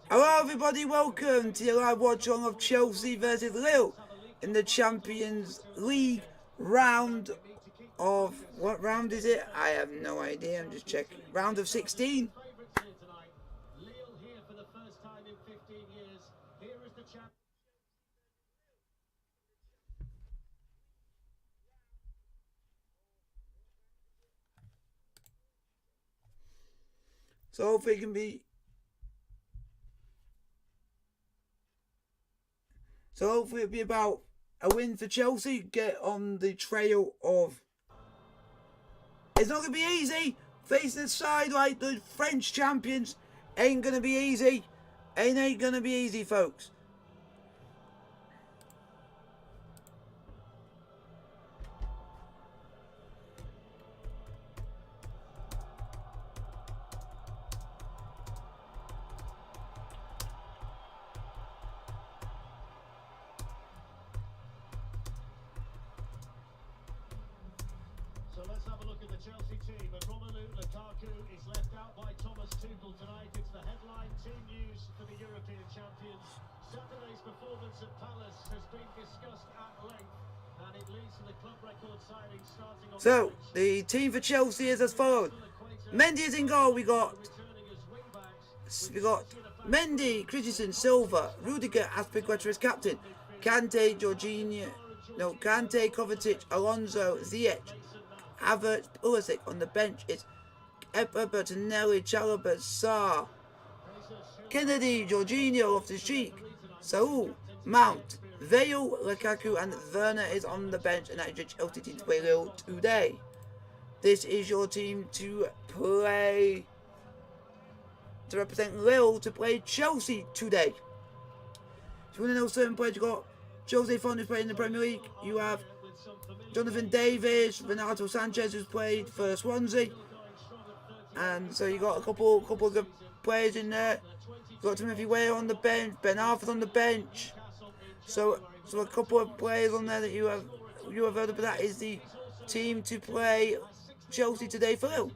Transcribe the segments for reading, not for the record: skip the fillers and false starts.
Hello everybody, welcome to your live watch along of Chelsea versus Lille in the Champions League round of, what round is it? I have no idea, I'm just checking. Round of 16. So hopefully it can be... So hopefully it'll be about a win for Chelsea, get on the trail of... It's not going to be easy. Facing a side like the French champions ain't going to be easy. Ain't going to be easy, folks. So let's have a look at the Chelsea team. And Romelu Lukaku is left out by Thomas Tuchel tonight. It's the headline team news for the European champions. Saturday's performance at Palace has been discussed at length, and it leads to the club record signing starting on. So the team for Chelsea is as follows. Mendy is in goal. We got Mendy, Christensen, Silva, Rudiger, Azpilicueta as captain, Kante, Kante, Kovacic, Alonso, Ziyech, Havertz, Pulisic. On the bench it's Epa, Bertinelli, Chalobah, Sarr, Kennedy, Jorginho, Loftus-Cheek, Saul, Mount, Vale, Lukaku and Werner is on the bench, and that is your Chelsea team to play Lille today. This is your team to play, to represent Lille to play Chelsea today. If you want to know certain players, you've got Jose Fontes playing in the Premier League. You have Jonathan Davis, Renato Sanchez who's played for Swansea. And so you got a couple of good players in there. You've got Timothy Weah on the bench, Ben Arthur on the bench. So a couple of players on there that you have heard of, but that is the team to play Chelsea today for Lille.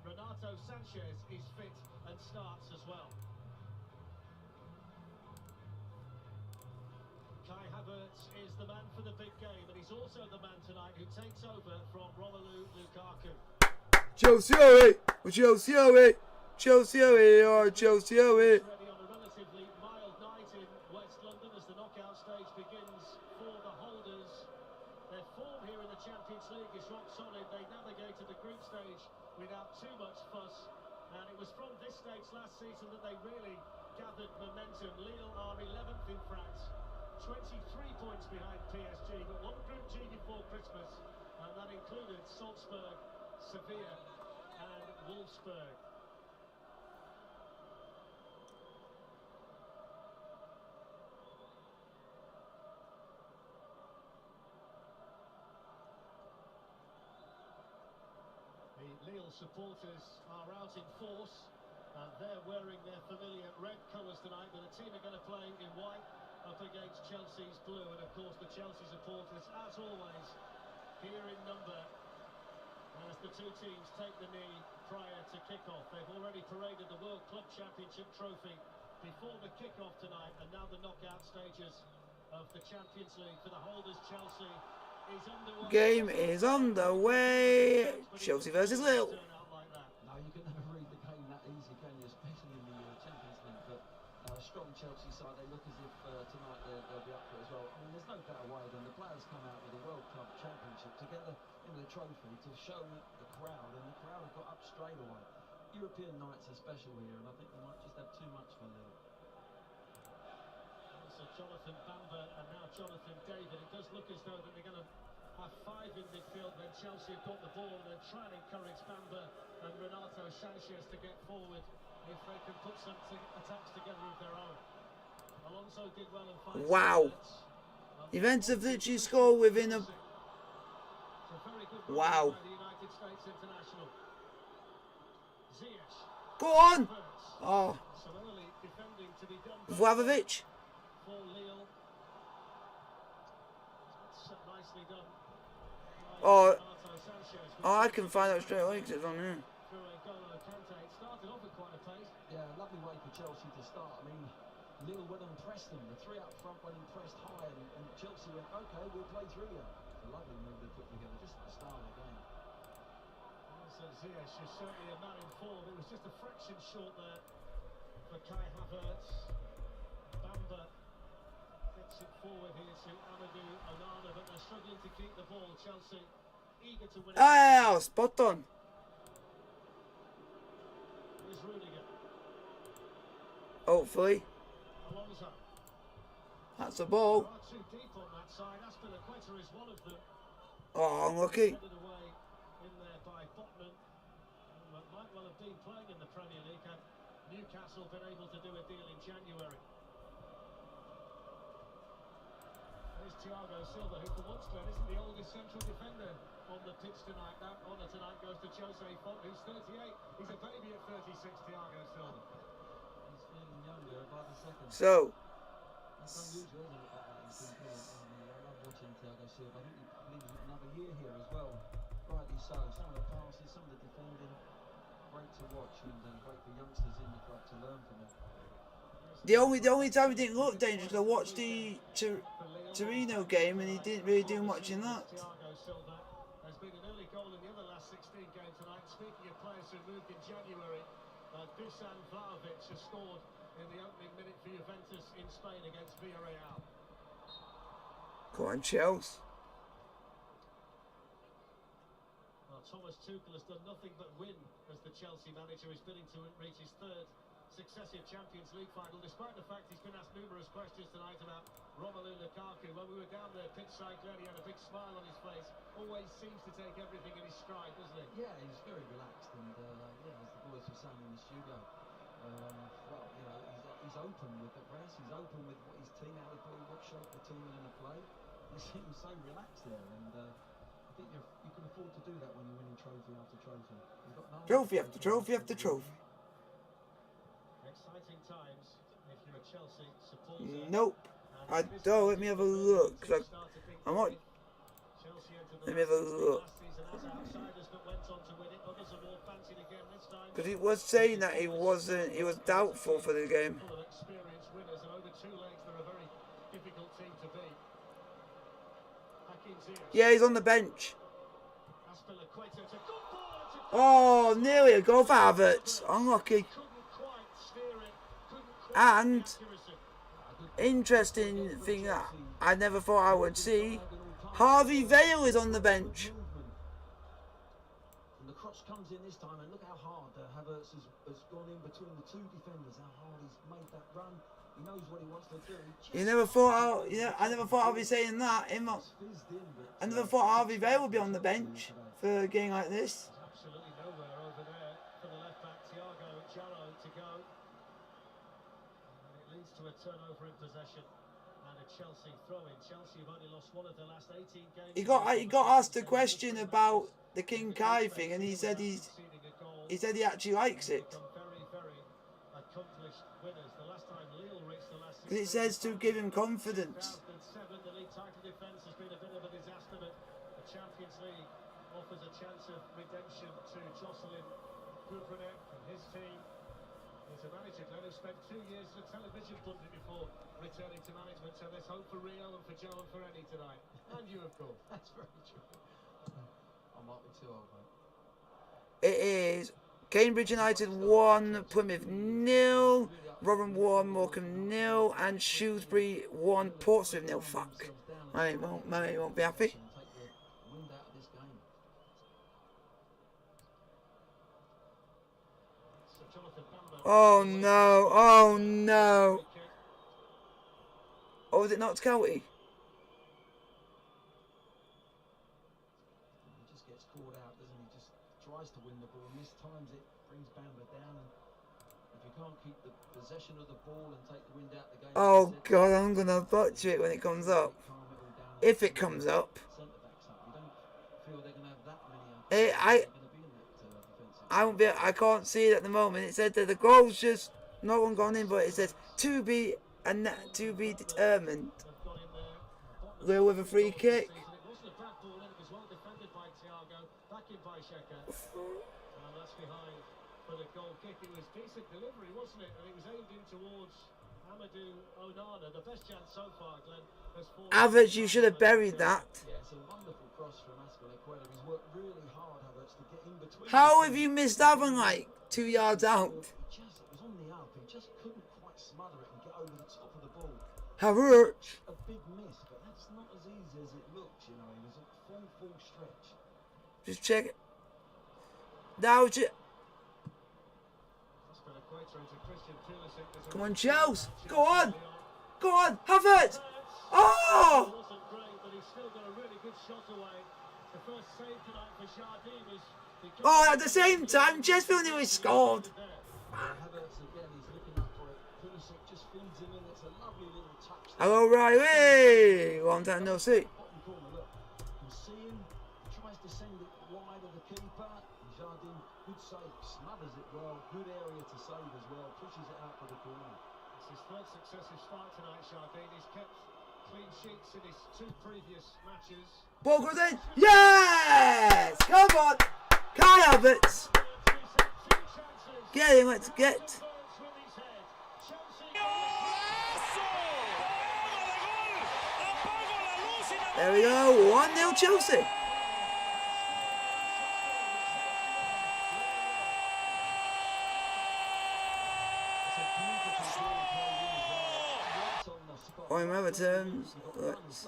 Renato Sanchez is fit and starts as well. Kai Havertz is the man for the big game, and he's also the man tonight who takes over from Romelu Lukaku. Chelsea away! Chelsea away! Chelsea away! Or Chelsea away! Ready on a relatively mild night in West London as the knockout stage begins for the holders. Their form here in the Champions League is rock solid. They navigated the group stage without too much fuss, and it was from this stage last season that they really gathered momentum. Lille are 11th in France, 23 points behind PSG, but won Group G before Christmas, and that included Salzburg, Sevilla and Wolfsburg. The Lille supporters are out in force, and they're wearing their familiar red colours tonight, but the team are going to play in white up against Chelsea's blue, and of course the Chelsea supporters, as always, here in number as the two teams take the knee prior to kick-off. They've already paraded the World Club Championship trophy before the kick-off tonight, and now the knockout stages of the Champions League for the holders. Chelsea is underway. Game is on the way. Chelsea versus Lille. No, you can never read the game that easy, can you? Especially in the Champions League. But strong Chelsea side, they look as if tonight they'll be up for it as well. I mean, there's no better way than the players come out with the World Club Championship to get the trophy to show the crowd, and the crowd have got up straight away. European nights are special here, and I think they might just have too much for Lille. So Jonathan Bamba and now Jonathan David. It does look as though that they're going to have five in midfield. Then Chelsea have got the ball, and they're trying to encourage Bamba and Renato Sanchez to get forward if they can put some attacks together of their own. Alonso did well and find. Wow. Events have literally scored within a... Wow. Go on! Oh. Vlahovic. Oh, Renato Sanchez with I can find out straight away because it's on here. through N'Golo Kante. It started off at quite a pace. Yeah, lovely way for Chelsea to start. I mean, Lille went and pressed them. The three up front went and pressed high, and Chelsea went, okay, we'll play through you. A lovely move they put together just at the start of the game. So Ziyech is certainly a man in form. It was just a fraction short there for Kai Havertz. Bamba gets it forward here to Amadou Onana, but they're struggling to keep the ball. Chelsea eager to win it. Ah, spot on. Here's Rudiger. Hopefully. Alonso. That's a ball. There are two deep on that side. Aspilicueta is one of them. Oh, unlucky. Headed away in there by Botman. Might well have been playing in the Premier League had Newcastle been able to do a deal in January. There's Thiago Silva, who for once, Glenn, isn't the oldest central defender on the pitch tonight. That honour tonight goes to Jose Font, who's 38. He's a baby at 36, Thiago Silva. He's feeling younger by the second. So, It's unusual, isn't it? I love watching Thiago Silva. I think he believes in another year here as well. Rightly so. Some of the passes, some of the defending, great to watch, and great for youngsters in the club to learn from him. the only time he didn't look dangerous, I watched the Torino game and he didn't really do much in that. Thiago Silva. There's been an early goal in the other last 16 games tonight. Speaking of players who moved in January, Dusan Vlahovic has scored in the opening minute for Juventus in Spain against Villarreal. Come on, Chelsea. Well, Thomas Tuchel has done nothing but win as the Chelsea manager. He's bidding to reach his third successive Champions League final, despite the fact he's been asked numerous questions tonight about Romelu Lukaku. When we were down there pitchside, Glenn, he had a big smile on his face. Always seems to take everything in his stride, doesn't he? Yeah, he's very relaxed, and yeah, as the boys were saying in the studio, well, you know, he's open with the press, he's open with what his team, how what shape the team are going to play. He seems so relaxed there, and I think you can afford to do that when you're winning trophy after trophy. You've got no Trophy after trophy after trophy. Exciting times if you're a Chelsea supporter. Nope. I don't. Let me have a look. Cause I'm not. Let me have a look. Because he was saying that he wasn't. He was doubtful for the game. Full of experienced winners, and over two legs they're a very difficult team to beat. Hakim Ziyech. Yeah, he's on the bench. Aspilicueta, it's a good ball, it's a good Oh, nearly a goal for Havertz. Unlucky. couldn't quite steer it, couldn't quite And accuracy. interesting thing that I never thought I would see. Harvey Vale is on the bench. And the cross comes in this time, and look how hard Havertz has gone in between the two defenders. How hard he's made that run. He knows what he wants to do. You never thought. I never thought I'd be saying that. I never thought Harvey Vale would be on the bench for a game like this. There's absolutely nowhere over there for the left back Thiago Jarro to go. And it leads to a turnover in possession and a Chelsea throw-in. Chelsea have only lost one of the last 18 games. He got asked a question about the King Kai thing, and he said he actually likes it. Become very, very accomplished winners. The last time Lille reached the last Because it says to give him confidence. 2007, the league title defence has been a bit of a disaster, but the Champions League offers a chance of redemption to Jocelyn Gouvrenet and his team. He's a manager, Glenn, who spent 2 years as a television pundit before returning to management, so there's hope for Rio and for Joe and for Eddie tonight. And you, of course. That's very true. I might be too old, mate. It is Cambridge United 1, Plymouth 0, Rotherham 1, Morecambe 0, and Shrewsbury 1, Portsmouth 0. Fuck. My mate won't be happy. Take the wind out of this game. So Jonathan Bamba. Oh no, oh no. Oh, is it not County? He just gets caught out, doesn't he? Just tries to win the ball, mistimes it, brings Bamba down, and if you can't keep the possession of the ball and take the wind out the game. Oh god, I'm gonna butcher it when it comes up. If it comes up. Centre backs up. You don't feel they're going to have that many. I won't be. I can't see it at the moment. It said that the goal's just not one gone in, but it says to be determined. Lille with a free kick. It wasn't a bad ball in, it was well defended by taken by Xhaka. And that's behind for the goal kick. It was decent delivery, wasn't it? And it was aimed in towards Amadou Onana. The best chance so far, Glenn, has fallen. Havertz, you should have buried that. Yeah, it's a wonderful cross from Aspilicueta. He's worked really hard, Havertz, to get in between. How have you missed that one like 2 yards out? It was on the up. He just couldn't quite smother it and get over the top of the ball. Havertz. A big miss, but that's not as easy as it looks, you know. He was a full stretch. Just check it. Now, come on, Chelsea. Go on. Go on. Havertz. Oh! Oh, at the same time, just when he was scored. Hello, Riley. Long time no see. Tries to send it wide of the keeper. Jardine, good save, smothers it well. Good area to save as well. Pushes it out for the corner. It's his third successive start tonight, Jardine. He's kept clean sheets in his 2 previous matches. Ball goes in. Yes! Come on. Kai Havertz. Get him. Let's get. There we go. 1-0 Chelsea. Or in other terms, let's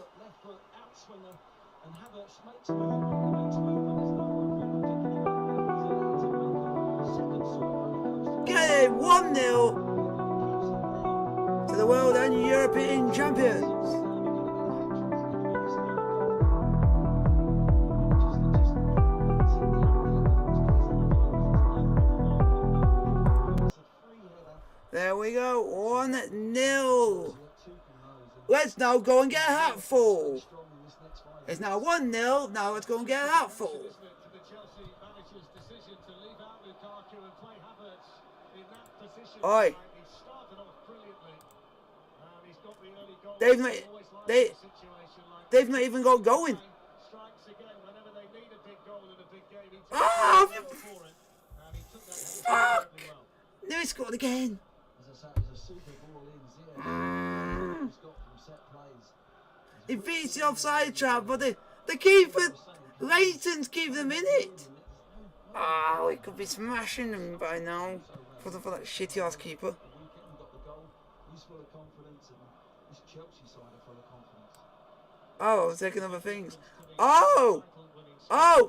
get it 1-0 to the world and European champions. There we go, 1-0. Let's now go and get a hatful. It's now 1-0. Now let's go and get a hatful. Oi. They've not even got going. Oh, fuck! No, he scored again. He beats the offside trap, but the keeper, Leighton's keep them in it. Oh, he could be smashing them by now. For that shitty ass keeper. Oh, I was taking other things. Oh,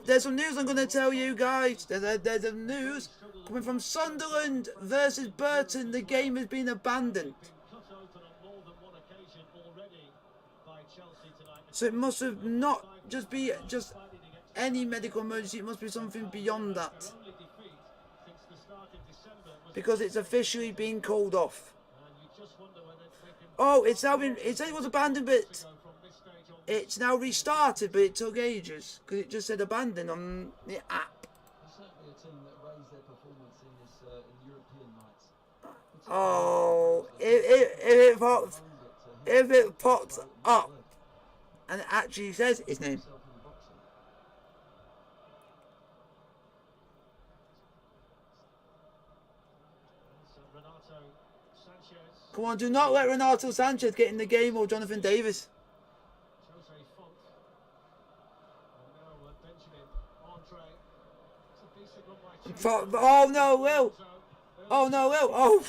there's some news I'm going to tell you guys. There's a news coming from Sunderland versus Burton. The game has been abandoned. So it must have not just be any medical emergency. It must be something beyond that. Because it's officially been called off. Oh, it said it was abandoned, but it's now restarted, but it took ages because it just said abandoned on the app. Oh, if it pops up and it actually says his name. Come on, do not let Renato Sanchez get in the game or Jonathan Davis. Oh no, Will! Oh no, Will! Oh!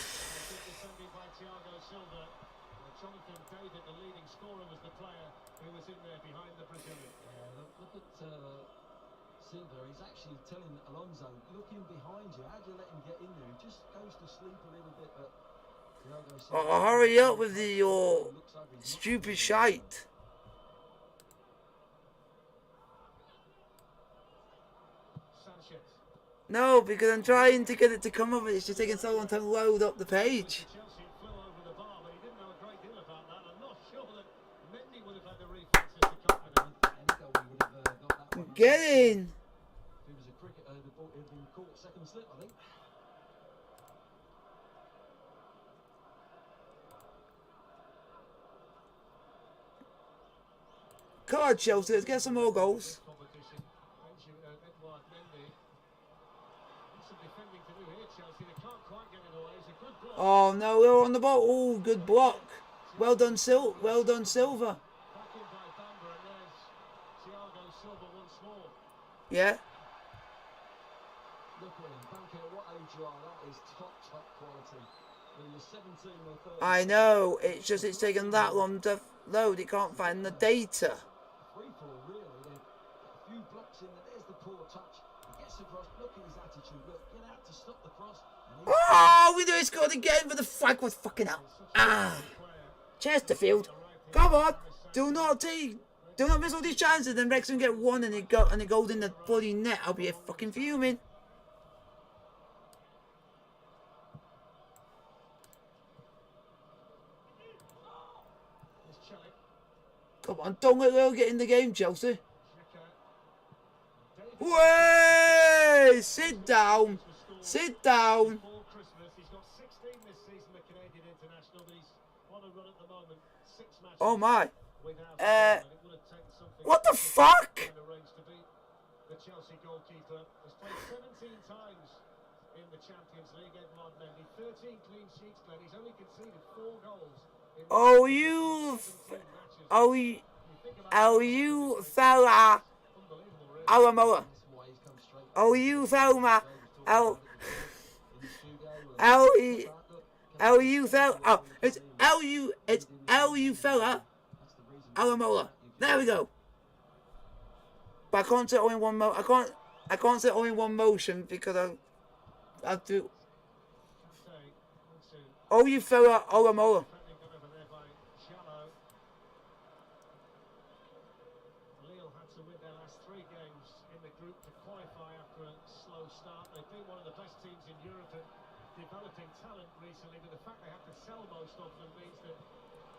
He's actually telling Alonso, look in behind you. How do you let him get in there? He just goes to sleep a little bit, but oh, hurry up with your stupid shite. No, because I'm trying to get it to come up. It's just taking so long to load up the page. Get in. Come on, Chelsea, let's get some more goals. Oh no, we're on the ball. Oh, good block. Well done, Well done, Silva. Yeah. Look at him. Don't care what age you are. That is top quality. When you're 17 or 30. I know. It's just it's taken that long to load. It can't find the data. Free fall, really. A few blocks in there. There's the poor touch. He gets across. Look at his attitude. Look, get out to stop the cross. Oh, we do scored again, but the flag was fucking out. Ah, Chesterfield, come on! Do not miss all these chances. Then Wrexham get one and it goes in the bloody net. I'll be fucking fuming. Come on, don't let her get in the game, Chelsea. Way! Sit down. Sit down. Oh my. What the fuck? The Chelsea goalkeeper has played 17 times in the Champions League, Edouard Mendy. 13 clean sheets, Glenn. He's only conceded 4 goals. You fella. Alamola. You fella. You fella. Oh, it's you fella. Alamola. There we go. But I can't say all in one I can't say all in one motion because I have to. Oh, you fella, Olamola. Lille had to win their last 3 games in the group to qualify after a slow start. They've been one of the best teams in Europe at developing talent recently, but the fact they have to sell most of them means that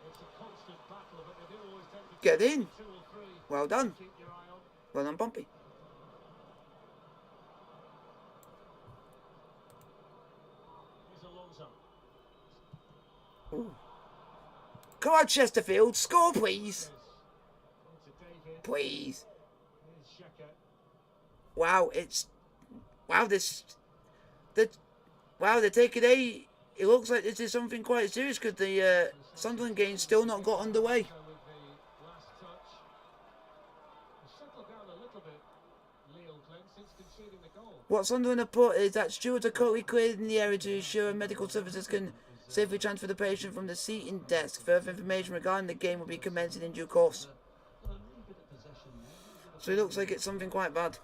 it's a constant battle, but they do always tend to Get in. 2 or 3. Well done. Keep your eye on. Well done, Bumpy. Ooh. Come on, Chesterfield, score, please. Please. Wow, they're taking a. It looks like this is something quite serious because the Sunderland game's still not got underway. What Sunderland have put is that stewards are currently cleared in the area to ensure medical services can safely transfer the patient from the seating desk. Further information regarding the game will be commencing in due course. So it looks like it's something quite bad.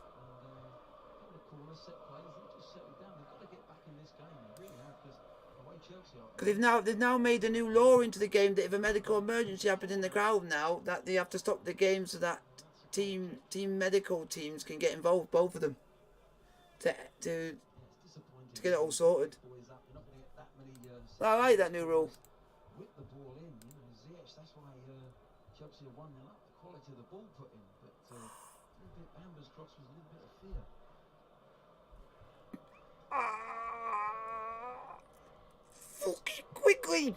Because they've now made a new law into the game that if a medical emergency happens in the crowd now, that they have to stop the game so that team medical teams can get involved, both of them, to get it all sorted. I like that new rule. Whip the ball in, Ziyech, that's why Chelsea won up. The quality of the ball put in, but a little bit Bamber's cross was a little bit of fear. Fucking quickly!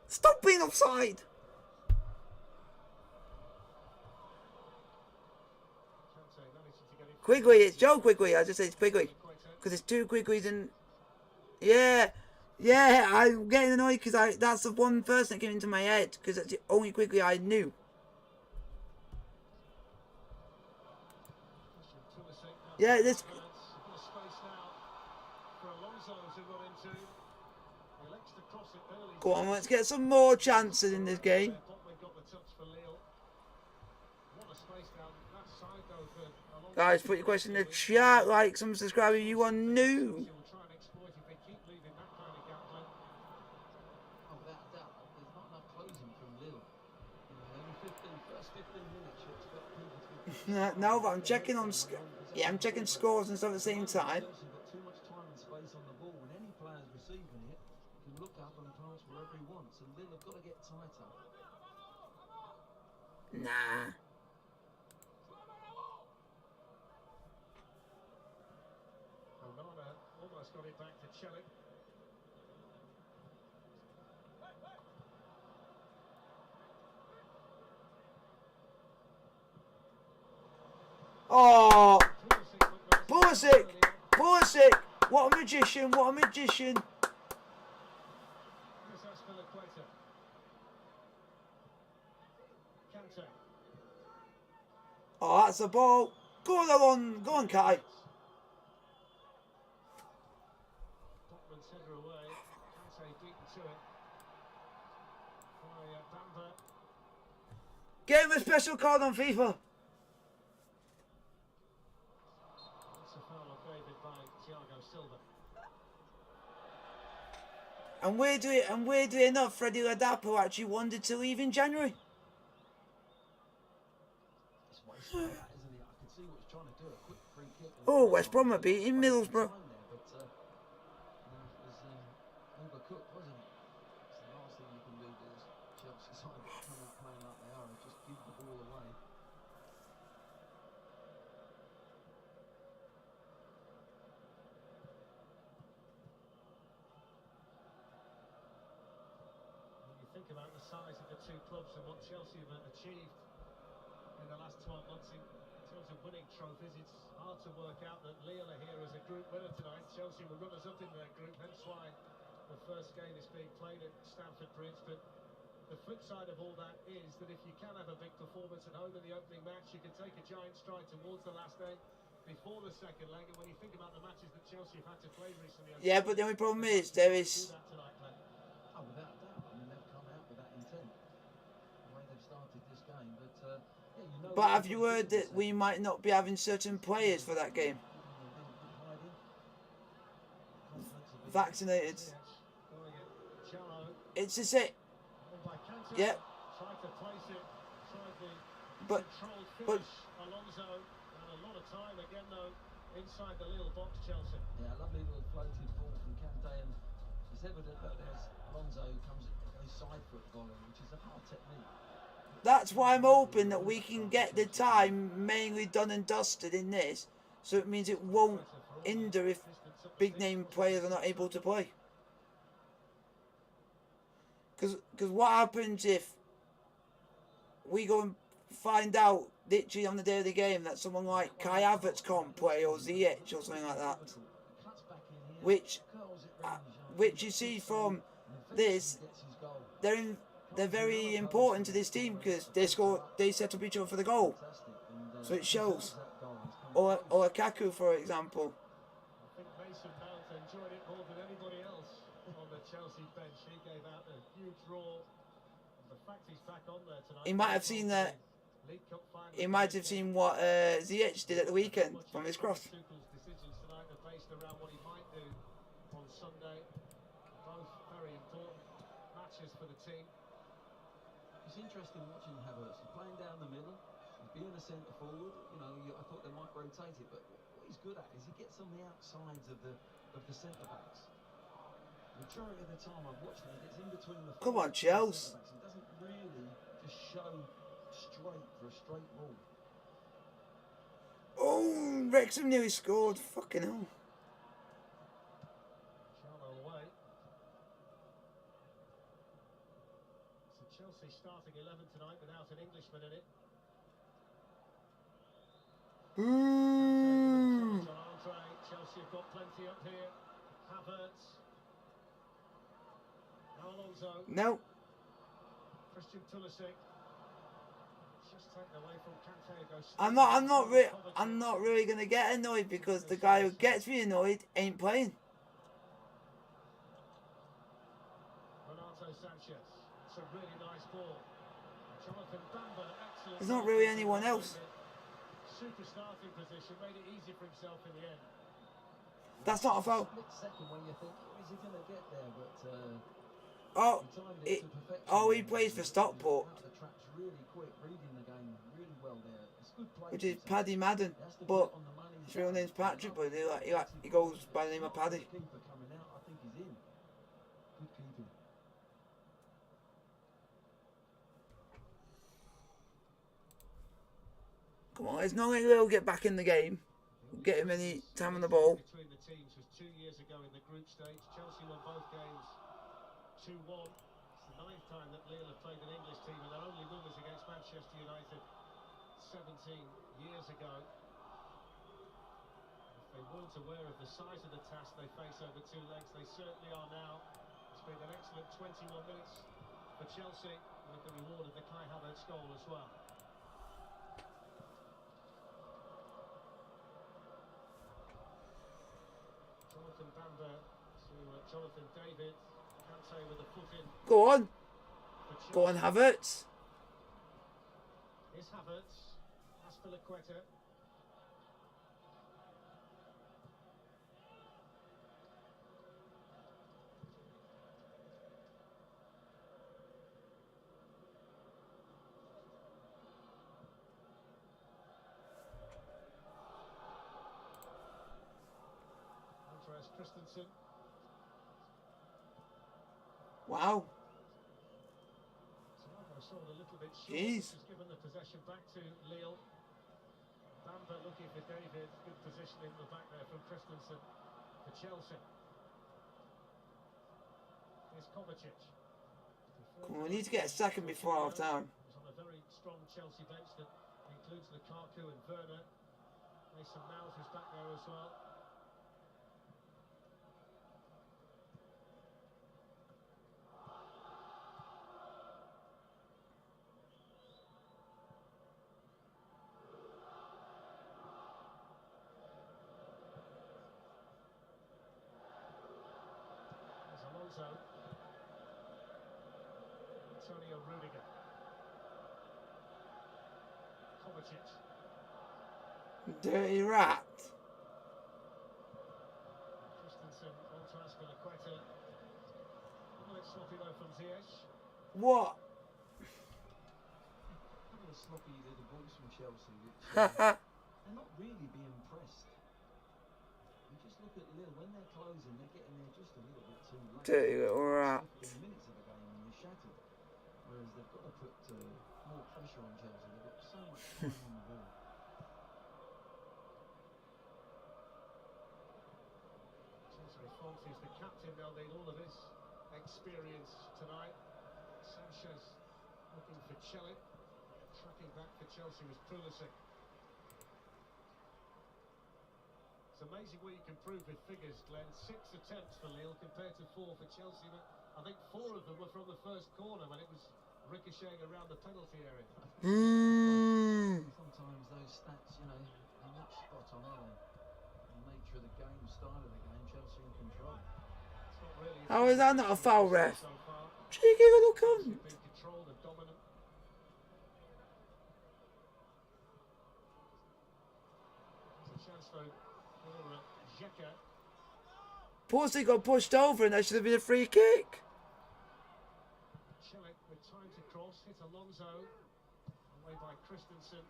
Stop being offside! Quickly, it's Joe Quickly. I just say it's Quickly because it's 2 Quicklys and yeah, I'm getting annoyed because that's the one person that came into my head because that's the only Quickly I knew. Yeah, this. Go on, let's get some more chances in this game. Guys, put your question in the chat, like, subscribe if you are new. No, but I'm checking on, I'm checking scores and stuff at the same time. Nah. Almost got it back to Chelik. Oh, Pulisic, what a magician, what a magician. Oh, that's a ball. Go on, go on, Kai. Botman's header away. Kante beaten to it by Bamber. Get him a special card on FIFA. That's a foul on David by Thiago Silva. And weirdly enough, Freddie Ladapo actually wanted to leave in January. It's wasteful, that, isn't it? I could see what he's trying to do. A quick free kick. Oh, West Brom are beating Middlesbrough. But it was overcooked, wasn't it? It's the last thing you can do is Chelsea side that come out playing like they are and just give the ball away. When you think about the size of the two clubs and what Chelsea have achieved in the last 12 months in terms of winning trophies, it's hard to work out that Lille are here as a group winner tonight. Chelsea were runners-up in their group, hence why the first game is being played at Stamford Bridge. But the flip side of all that is that if you can have a big performance at home in the opening match, you can take a giant stride towards the last day before the second leg. And when you think about the matches that Chelsea have had to play recently, Yeah, but the only problem is there is. Oh, without a doubt. I mean, they've come out with that intent, the way they've started this game. But yeah, you know. But have you heard that we might not be having certain players for that game? Vaccinated. It's just it. Yeah. But Alonso had a lot of time again though inside the Lille box. Chelsea. Yeah, a lovely little floated ball from Kante, and it's evident that there's Alonso who goes side foot volley, which is a hard technique. that's why I'm hoping that we can get the time mainly done and dusted in this, so it means it won't hinder if big name players are not able to play. Because what happens if we go and find out literally on the day of the game that someone like Kai Havertz can't play, or Ziyech or something like that, which you see from this, they're very important to this team because they set up each other for the goal, so it shows. Or Lukaku, for example. I think Mason Mount enjoyed it more than anybody else on the Chelsea bench. He gave out a huge roar. The fact he's back on there tonight. He might have seen that. He might have seen what Ziyech did at the weekend from his cross. Tuchel's decisions tonight are based around what he might do on Sunday. Both very important matches for the team. It's interesting watching Havertz. He's playing down the middle. He's being a centre forward. You know, I thought they might rotate it, but what he's good at is he gets on the outsides of the centre backs. Majority of the time I've watched him, he gets in between the. Come on, Chelsea. He doesn't really just show straight for a straight ball. Oh, Wrexham nearly scored. Fucking hell. Shallow away. So Chelsea starting 11 tonight without an Englishman in it. Chelsea have got plenty up here. Havertz. Now Alonso. No. Christian Pulisic. Just taken away from Kante. I'm not really gonna get annoyed because the guy who gets me annoyed ain't playing. Renato Sanchez. It's a really nice ball. Jonathan Bamber, excellent. There's not really anyone else. Super starting position, made it easy for himself in the end. That's not a foul. Split second when you think, is he going to get there? But he plays for Stockport, the traps really quick, reading the game really well there. It's good play, which is Paddy Madden, but his real name's Patrick, but he goes by the name of Paddy. Keeper coming out, I think he's in. Good keeping. Come on, it's not like they'll get back in the game. Get him any time on the ball. Between the teams was 2 years ago in the group stage. Chelsea won both games 2-1. It's the 9th time that Lille have played an English team, and their only win was against Manchester United 17 years ago. If they weren't aware of the size of the task they face over 2 legs, they certainly are now. It's been an excellent 21 minutes for Chelsea, with the reward of the Kai Havertz goal as well. Bamber to Jonathan David. Kante with a foot in Go on. for Go on, Chelsea. Havertz. Here's Havertz. Aspilicueta. Andreas Christensen. Wow. Thiago sold a little bit short, Jeez. which has given the possession back to Lille. Bamber looking for David. Good positioning in the back there from Christensen for Chelsea. Here's Kovacic. Come on, we need to get a second before half time. He's on a very strong Chelsea bench that includes Lukaku and Werner. Mason Mount is back there as well. There's Alonso. Antonio Rudiger. Kovacic. Dirty rat. Christensen on to Aspilicueta. A bit sloppy though from Ziyech. What? A couple of sloppy little balls from Chelsea, which Haha. they're not really being pressed. You just look at Lille, when they're closing, they're getting there just a little bit too late. Dirty little rat. 15 minutes of the game and you're shattered. Whereas they've got to put more pressure on Chelsea. They've got so much time on the ball. Cesare Font is the captain. They'll need all of his experience tonight. Sanchez looking for Chelik. Tracking back for Chelsea was Pulisic. It's amazing what you can prove with figures, Glenn. 6 attempts for Lille compared to 4 for Chelsea, but I think 4 of them were from the first corner when it was ricocheting around the penalty area. Sometimes those stats, you know, are not spot on, are they? The nature of the game, style of the game, Chelsea in control. It's not really How is that not a foul, ref? so far. Cheeky little Chelsea cunt. have been controlled and dominant. There's a chance though for Xhaka. Pussy got pushed over and that should have been a free kick. Chelik with time to cross, hit Alonso, away by Christensen.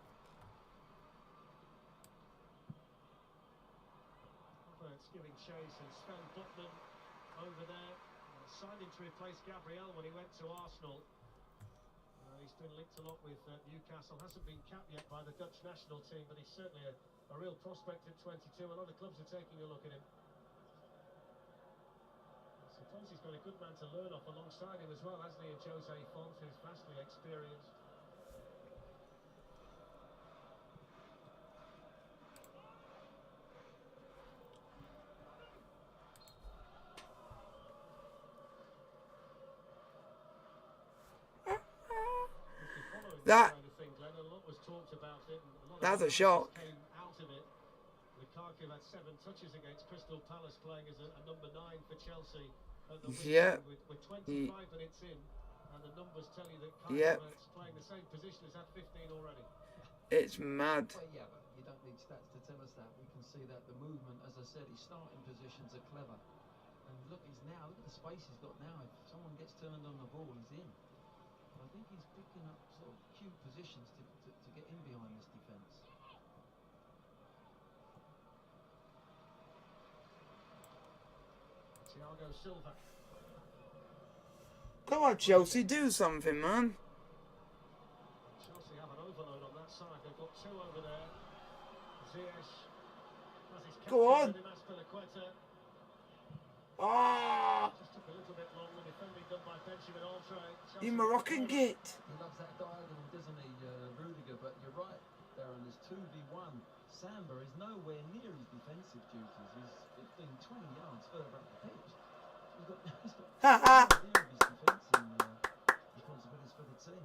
Havertz giving chase and Sven Botman over there. Signed him to replace Gabriel when he went to Arsenal. He's been linked a lot with Newcastle. Hasn't been capped yet by the Dutch national team, but he's certainly a real prospect at 22. A lot of clubs are taking a look at him. I suppose he's got a good man to learn off alongside him as well, hasn't he? And Jose Font, who's vastly experienced. That- kind of thing, Glenn. A lot was talked about it. And a lot of That's a analysis shock. Came out of it. Lukaku had 7 touches against Crystal Palace, playing as a number 9 for Chelsea at the weekend. Yeah. With 25 minutes in, and the numbers tell you that Yep. Havertz playing the same position has had 15 already. It's mad. Well, yeah, but you don't need stats to tell us that. We can see that the movement, as I said, his starting positions are clever. And look, look at the space he's got now. If someone gets turned on the ball, he's in. But I think he's picking up sort of cute positions to get in behind this defence. Thiago Silva. Come on, Chelsea, do something, man. Chelsea have an overload on that side. They've got 2 over there. Ziyech has his Go on. captain with him, Aspilicueta. Ah, Just took a little bit long. The defending done by Benjamin Andre. you Moroccan git. He loves that diagonal, doesn't he, Rudiger? But you're right, Darren, there's 2v1. Samba is nowhere near his defensive duties. He's 15, 20 yards further up the pitch. He's got Ha no idea of his defending responsibilities for the team.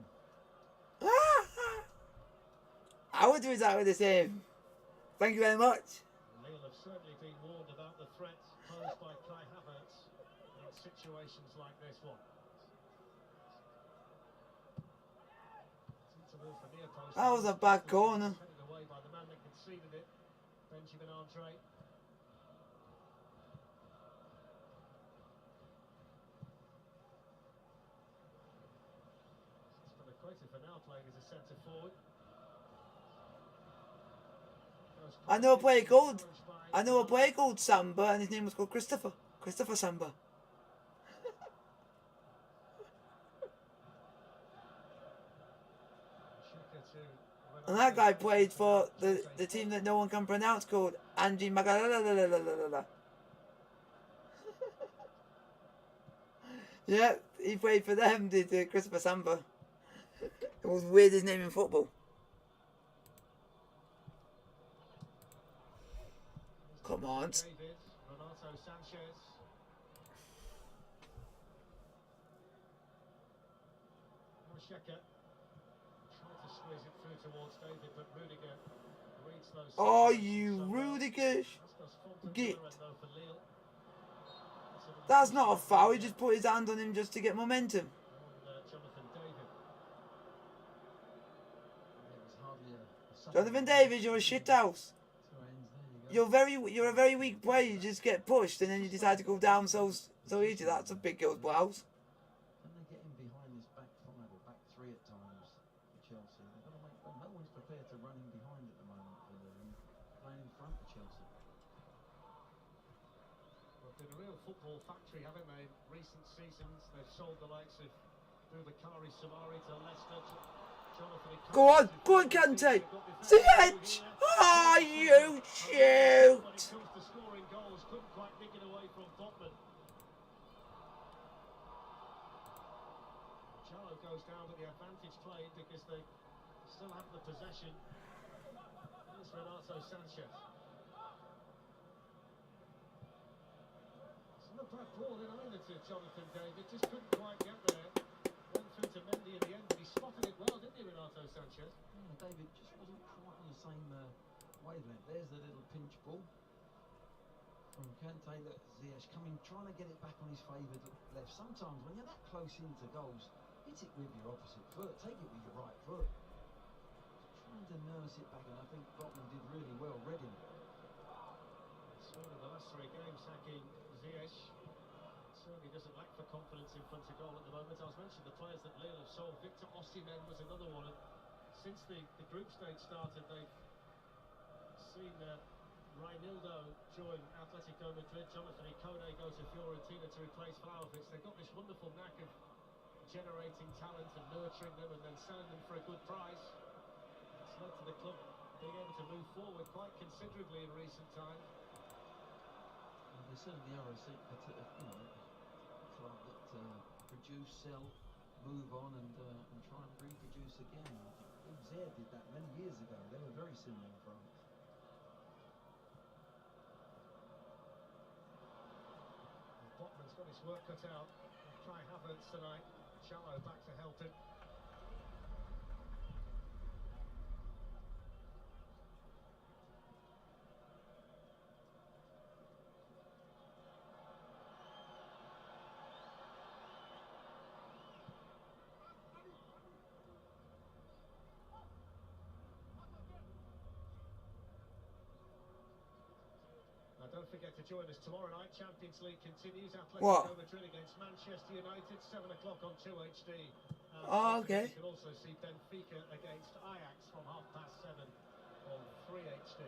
I would do that with the same. Thank you very much. Lille have certainly been warned about the threat posed by Kai Havertz in situations like this one. Towards the near post. That was a bad corner. Headed away by the man that conceded it, Benjamin Andre. Quoted for now playing as a centre forward. I know a player called Samba, and his name was called Christopher Samba. And that guy played for the team that no one can pronounce called Angie Magalala. Yeah, he played for them, did Christopher Samba. It was weirdest name in football. Come on. David, Renato Sanchez. Sheka tried to squeeze it through towards David, but Rudiger reads those. Oh, you Rudiger git. That's not a foul, he just put his hand on him just to get momentum. Jonathan David, you're a shithouse. You're a very weak player, you just get pushed and then you decide to go down so easy. That's a big girl's blouse. Can they get him behind this back five or back three at times for Chelsea? They've got to make, no one's prepared to run him behind at the moment for them, playing in front of Chelsea. Well, they've been a real football factory, haven't they? In recent seasons, they've sold the likes of Boubakary Samari to Leicester. Go on, Kante! Ziyech! Oh, you shoot! When it comes to scoring goals, couldn't quite nick it away from Botman. Chalo goes down with the advantage played because they still have the possession. Here's Renato Sanchez. It's not a bad ball in either to Jonathan David, just couldn't quite get there. Went through to Mendy in the end, but he spotted it well, didn't he, Renato Sanchez? Yeah, David just wasn't quite on the same wavelength. There's the little pinch ball from Kante. Look, Ziyech coming, trying to get it back on his favoured left. Sometimes when you're that close into goals, hit it with your opposite foot, take it with your right foot. Trying to nurse it back, and I think Botman did really well, read him. So in the last three games, hacking Ziyech certainly doesn't lack for confidence in front of goal at the moment. I was mentioning the players that Lille have sold. Victor Osimhen was another one. And since the group stage started, they've seen Reinildo join Atletico Madrid. Jonathan Ikone go to Fiorentina to replace Vlahovic. They've got this wonderful knack of generating talent and nurturing them and then selling them for a good price. It's led to the club being able to move forward quite considerably in recent times. Well, they certainly are a club that produce, sell, move on and try and reproduce again. Auxerre did that many years ago. They were very similar in France. Botman's got his work cut out. Kai Havertz tonight. Chalo back to help him. Don't forget to join us tomorrow night. Champions League continues. Atletico Madrid against Manchester United, 7 o'clock on 2HD. Oh, okay. You can also see Benfica against Ajax from 7:30 on 3HD.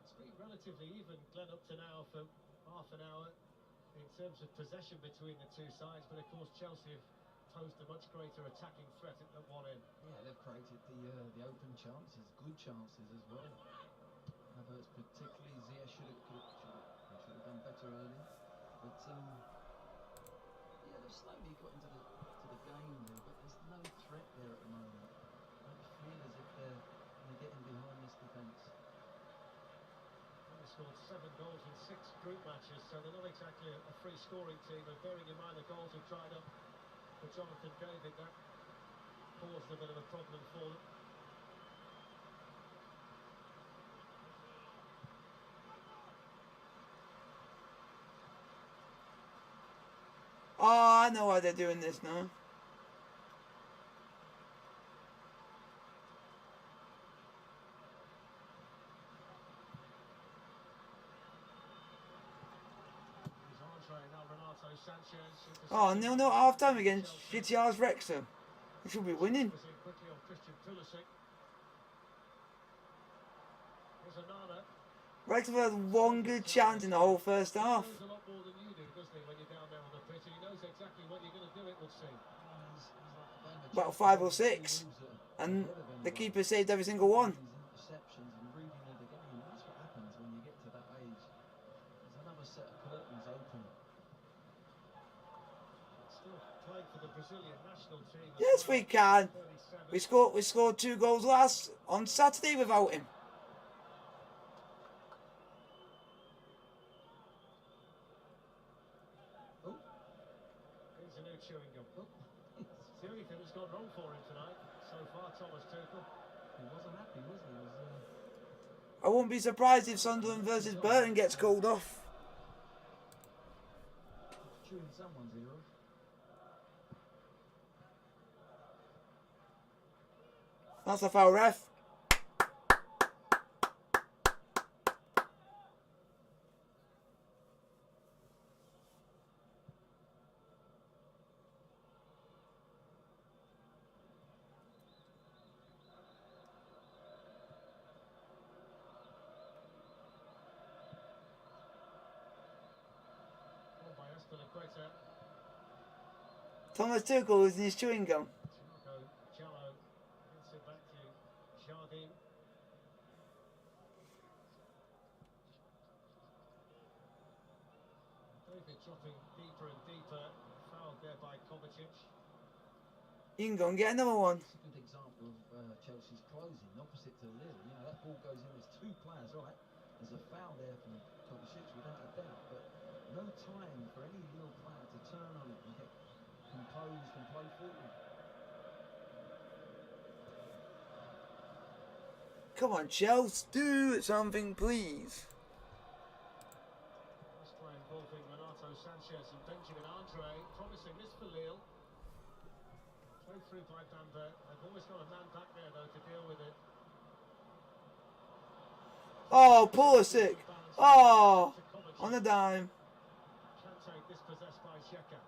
It's been relatively even, Glenn, up to now for half an hour in terms of possession between the two sides, but of course Chelsea have posed a much greater attacking threat at one end. Yeah, they've created the open chances, good chances as well. Havertz particularly, Ziyech should have done better early, but yeah, they've slowly got into the game there, but there's no threat there at the moment. I feel as if they're getting behind this defence. They scored 7 goals in 6 group matches, so they're not exactly a free scoring team, and bearing in mind the goals have dried up for Jonathan David, that caused a bit of a problem for them. Oh, I know why they're doing this now. His entree now, Renato Sanchez. Oh, 0-0 half time against GTR's Wrexham. They should be winning. Quickly on Christian Pulisic. Here's Onana. Wrexham had one good chance in the whole first half. He knows a lot more than you do, doesn't he, when you're down there on the pitch? He knows exactly when you're going to do it, would seem. About 5 or 6. And the keeper saved every single one. Interceptions and reading of the game. That's what happens when you get to that age. There's another set of curtains open. Still playing for the Brazilian national team. Yes, we can. We scored 2 goals on Saturday without him. Here's a new chewing gum. It's the only thing that's gone wrong for him tonight. So far, Thomas Tuchel. He wasn't happy, was he? He was, I wouldn't be surprised if Sunderland versus Burton gets called off. chewing someone's ear off. That's a foul, ref. Thomas Tuchel is in his chewing gum. Jallo gets it back to Jardine. David dropping deeper and deeper. Fouled there by Kovacic. You can go and get another one. It's a good example of Chelsea's closing, opposite to Lille. You know, that ball goes in, there's 2 players, right? There's a foul there from Kovacic, without a doubt, but no time for any Lille player to turn on it and get composed and play forward. Come on, Chelsea, do something, please. Last play involving Renato Sanchez and Benjamin Andre. Promising this for Lille. Played through by Bamber. They've always got a man back there, though, to deal with it. Oh, Pulisic. Oh, on a dime. Kante dispossessed by Xhaka.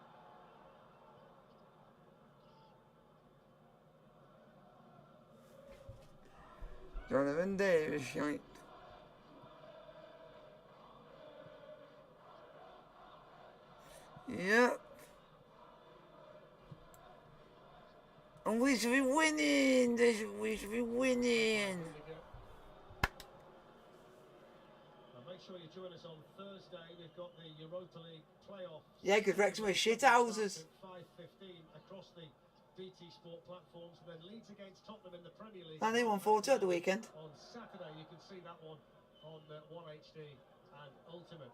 Jonathan Davis, right? Yep. And we should be winning. We should be winning. Make sure you join us on Thursday. We've got the Europa League playoffs. Yeah, because Wrexham are shit houses. 5:15 across the BT Sport platforms, and then Leeds against Tottenham in the Premier League. And they won 4-2 at the weekend. On Saturday, you can see that one on 1HD and Ultimate.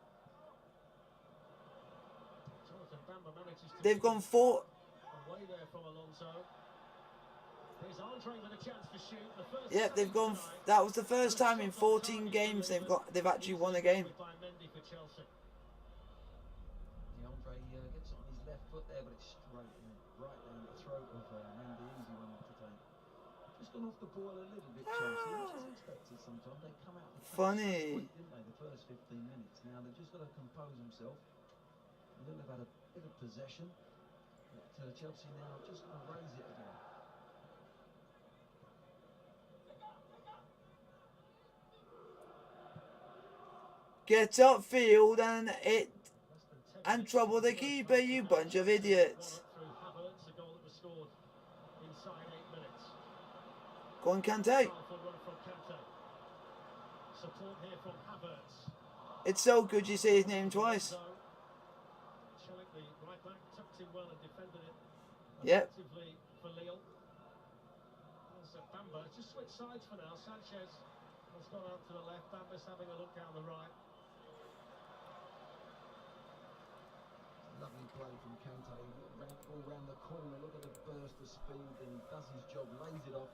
Jonathan Bamber manages to. They've gone 4. Away there from Alonso. Here's Andre with a chance to shoot. The first Yep, they've gone. That was the first time in 14 games they've actually won a game. By Mendy for Chelsea. Andre gets it on his left foot there, but it's straight right down the throat of Mendy. Easy one to take. Just gone off the ball a little bit, Chelsea, which is expected sometimes. They come out the funny, didn't they? The first 15 minutes. Now they've just got to compose themselves. Lille have had a bit of possession, but Chelsea now just going to raise it again. Get upfield and trouble the keeper, you bunch of idiots. Go on, Kante. It's so good you say his name twice. Yep. Bamber just switch sides for now. Sanchez has gone out to the left. Bamber's having a look down the right. Lovely play from Kante. All round the corner, look at the burst of speed, and he does his job, lays it off.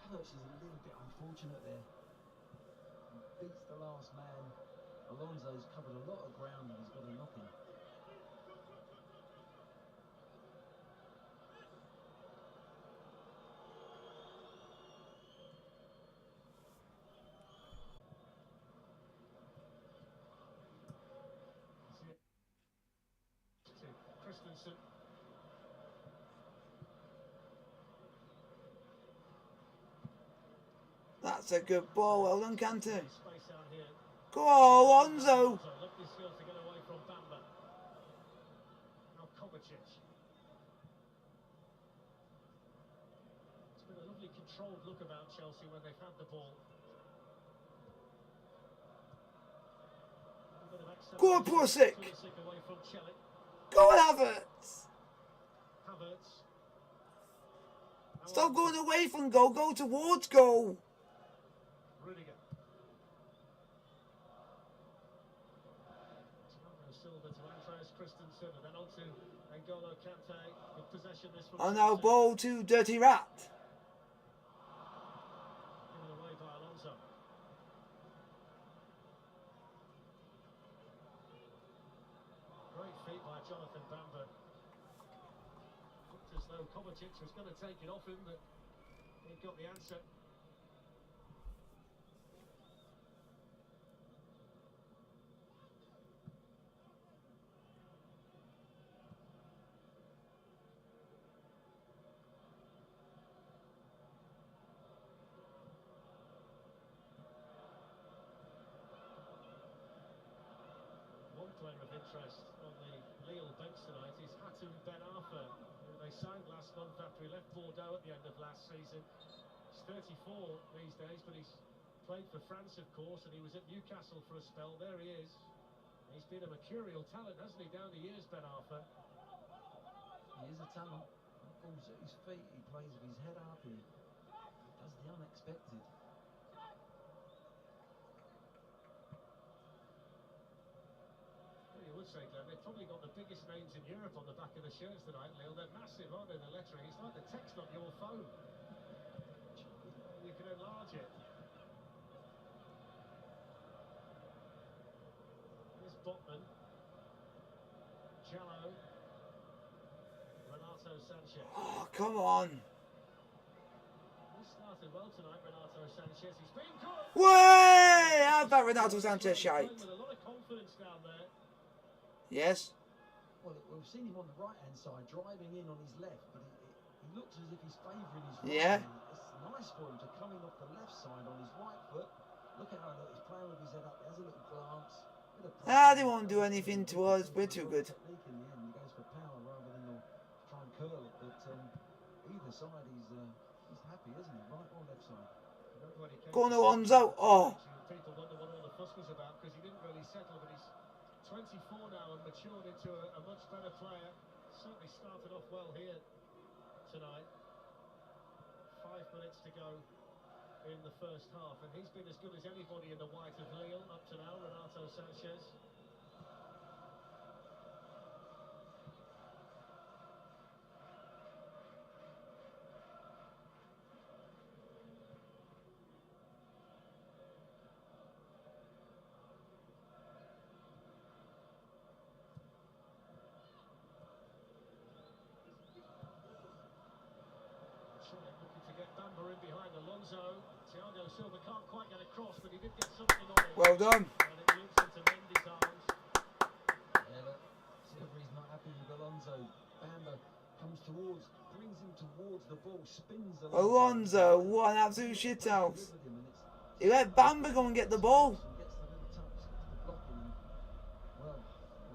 Havertz is a little bit unfortunate there. He beats the last man. Alonso's covered a lot of ground and he's got a knock in. Christensen. That's a good ball. Well done, Kante. Space out here. Go on, Alonso. Lovely skill to get away from Bamba. Now Kovacic. It's been a lovely controlled look about Chelsea when they've had the ball. Go on, Pulisic. Away from Chelik. Go on, Havertz. Havertz. Stop going away from goal. Go towards goal. Rudiger. Thiago Silva to Andreas Christensen and then on to N'Golo Kante. With possession this from Oh no, ball to Dirty Rat. Given away by Alonso. Great feat by Jonathan Bamba. Looked as though Kovacic was going to take it off him, but he got the answer. One player of interest on the Lille bench tonight is Hatem Ben Arfa, who they signed last month after he left Bordeaux at the end of last season. He's 34 these days, but he's played for France, of course, and he was at Newcastle for a spell. There he is. He's been a mercurial talent, hasn't he, down the years, Ben Arfa? He is a talent. Balls at his feet, he plays with his head up, he does the unexpected. You would say, Glenn, they've probably got the biggest names in Europe on the back of the shirts tonight, Lille. They're massive, aren't they, the lettering? It's like the text on your phone. You can enlarge it. Here's Botman. Cello. Renato Sanchez. Oh, come on. He started well tonight, Renato Sanchez. He's been good. Way! How about Renato Sanchez shite? With a lot of confidence down there. Yes. Well, we've seen him on the right-hand side, driving in on his left, but he looks as if he's favouring his right. Yeah. It's nice for him to come in off the left side on his right foot. Look at how he's playing with his head up. He has a little glance. They won't do anything to us. We're too good. Technique in the end, he goes for power rather than try and curl it. But either side, he's happy, isn't he? Right or left side. Go on, Alonso. Oh. People wonder what all the fuss was about because he didn't really settle, but he's 24 now and matured into a much better player. Certainly started off well here tonight. 5 minutes to go in the first half, and he's been as good as anybody in the white of Lille up to now, Renato Sanchez. Looking to get Bamba in behind Alonso. Thiago Silva can't quite get across, but he did get something on it. Well done. And it loops into Mendy's arms. Yeah, look, Silva's not happy with Alonso. Bamba comes towards, brings him towards the ball, spins Alonso, what an absolute shithouse. He let Bamba go and get the ball. Gets the little touch, gets the blocking, and well,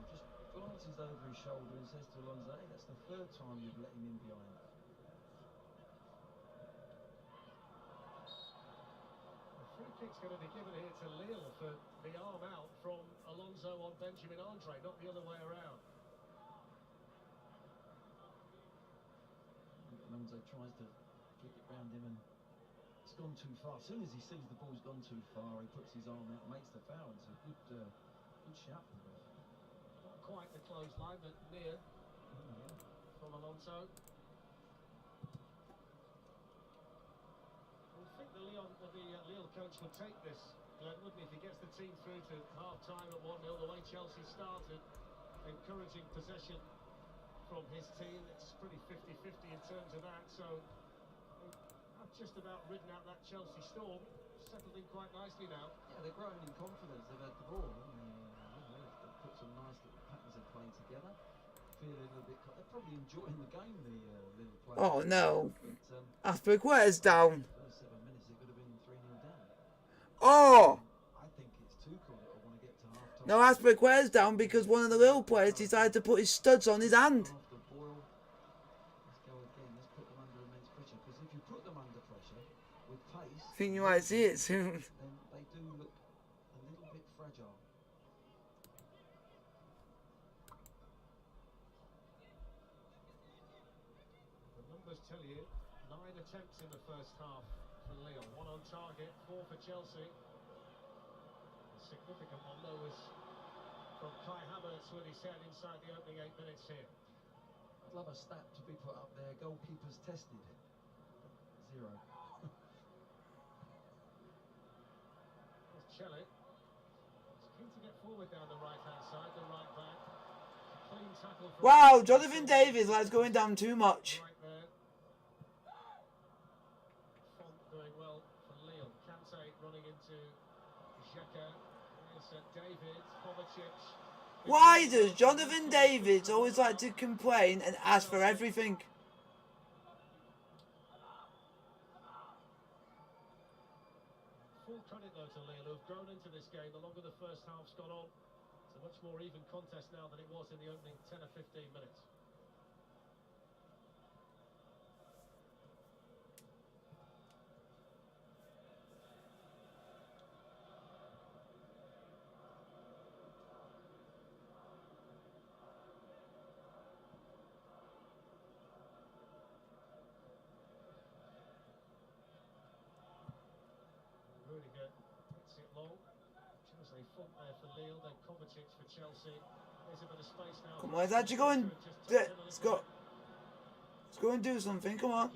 just glances over his shoulder and says to Alonso, hey, that's the third time you've let him in behind. Free kick's going to be given here to Lille for the arm out from Alonso on Benjamin Andre, not the other way around. Alonso tries to flick it round him and it's gone too far. As soon as he sees the ball's gone too far, he puts his arm out, makes the foul. It's a good shout from the ref. Not quite the close line, but near from Alonso. I think the Lille coach would take this, Glenn, wouldn't he? If he gets the team through to half-time at 1-0, the way Chelsea started, encouraging possession from his team. It's pretty 50-50 in terms of that, so I've just about ridden out that Chelsea storm. Settled in quite nicely now. Yeah, they're growing in confidence. They've had the ball, they've put some nice little patterns of play together. Feeling a little bit. They're probably enjoying the game, the Lille players. Oh no. But, Aspilicueta's down. first 7 minutes, it could have been 3-0 down. Oh! I think it's Tuchel that will want to get to half-time. No, Aspilicueta's down because one of the Lille players decided to put his studs on his hand. After Boyle, let's go again. Let's put them under immense pressure. Because if you put them under pressure with pace, I think you might see it soon. then they do look a little bit fragile. The numbers tell you 9 attempts in the first half for Lille, 1 on target, 4 for Chelsea. A significant one though was from Kai Havertz when he said inside the opening 8 minutes here. I'd love a stat to be put up there. Goalkeepers tested. 0. There's Chelle. He's keen to get forward down the right-hand side, the right back. Clean tackle from Wow, Jonathan David, that's going down too much. right there. Font doing well for Lille. Kante running into Xhaka. Here's David, Kovacic. Why does Jonathan David always like to complain and ask for everything? Full credit though to Lille, who've grown into this game the longer the first half's gone on. It's a much more even contest now than it was in the opening 10 or 15 minutes. Rudiger hits it long. Chelsea front there for Lille, then Kovacic for Chelsea. There's a bit of space now. Come on, let's actually go and let's go. Let's go and do something. Come on. Had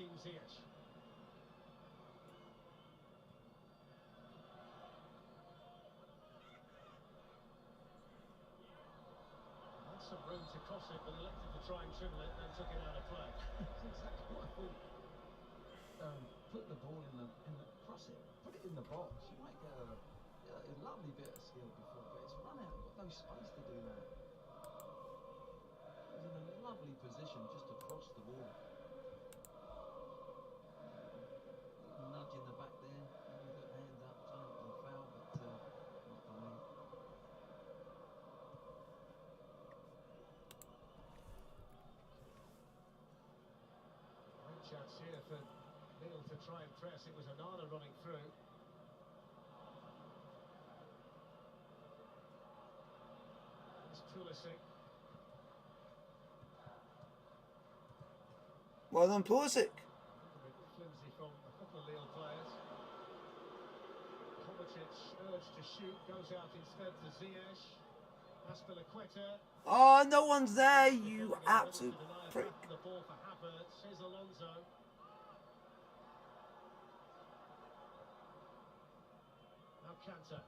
some room to cross it, but elected to try and dribble it, then took it out of play. That's exactly what I thought. Put the ball in the cross it, put it in the box. You might get a lovely bit of skill before, but it's run out. Got no space to do that. He's in a lovely position just to cross the ball. Nudge in the back there. Maybe got hands up, trying to foul, but not for me. Great chance here for Lille to try and press. It was Anana running through. It's Pulisic. Well done, Pulisic. A bit flimsy from a couple of Lille players. Kovacic urged to shoot, goes out instead to Ziyech. Aspilicueta. Oh, no one's there, you absolute prick. The ball for Havertz. Here's Alonso. Now Kante.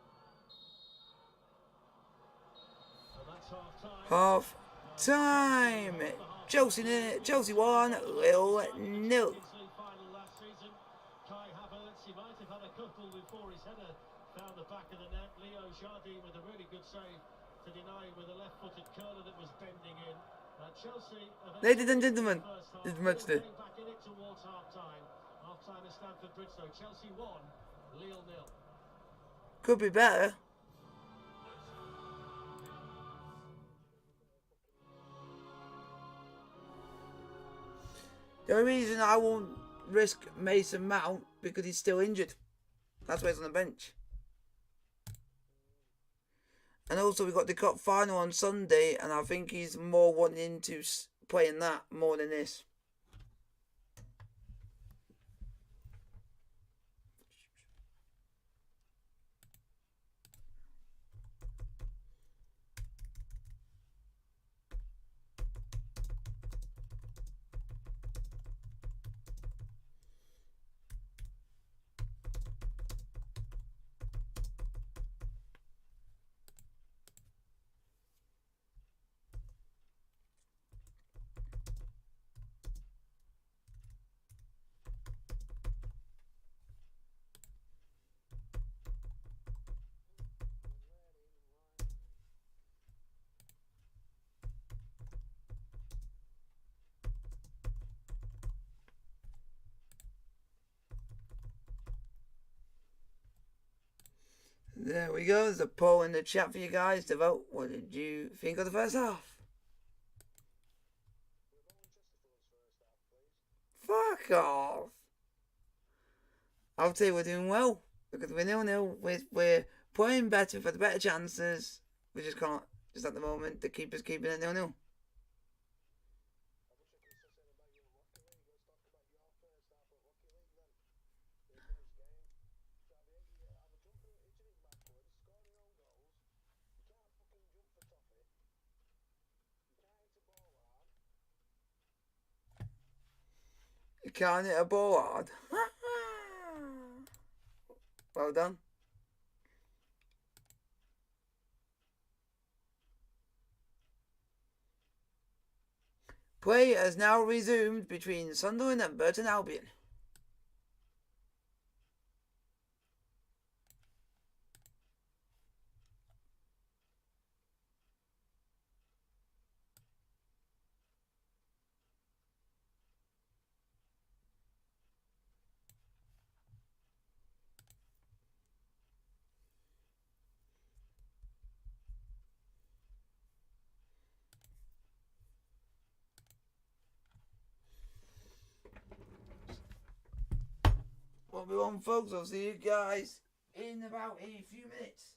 So that's half time. Half time. Chelsea 1, Lille 0. Final last season. Kai Havertz, he might have had a couple before his header found the back of the net. Leo Jardim with a really good save to deny with a left-footed curler that was bending in. Chelsea. Ladies and gentlemen, it's much back in it towards half-time. Half-time at Stamford Bridge, though. Chelsea 1, Lille 0. Could be better. The only reason I won't risk Mason Mount because he's still injured. That's why he's on the bench. And also we got the cup final on Sunday, and I think he's more wanting to play in that more than this. we go. There's a poll in the chat for you guys to vote. What did you think of the first half? Fuck off. I'll tell you we're doing well. Because we're 0-0. We're playing better for the better chances. We just can't. Just at the moment, the keeper's keeping it 0-0. You can't hit a ball hard. Well done. Play has now resumed between Sunderland and Burton Albion. Well, we're on, folks. I'll see you guys in about a few minutes.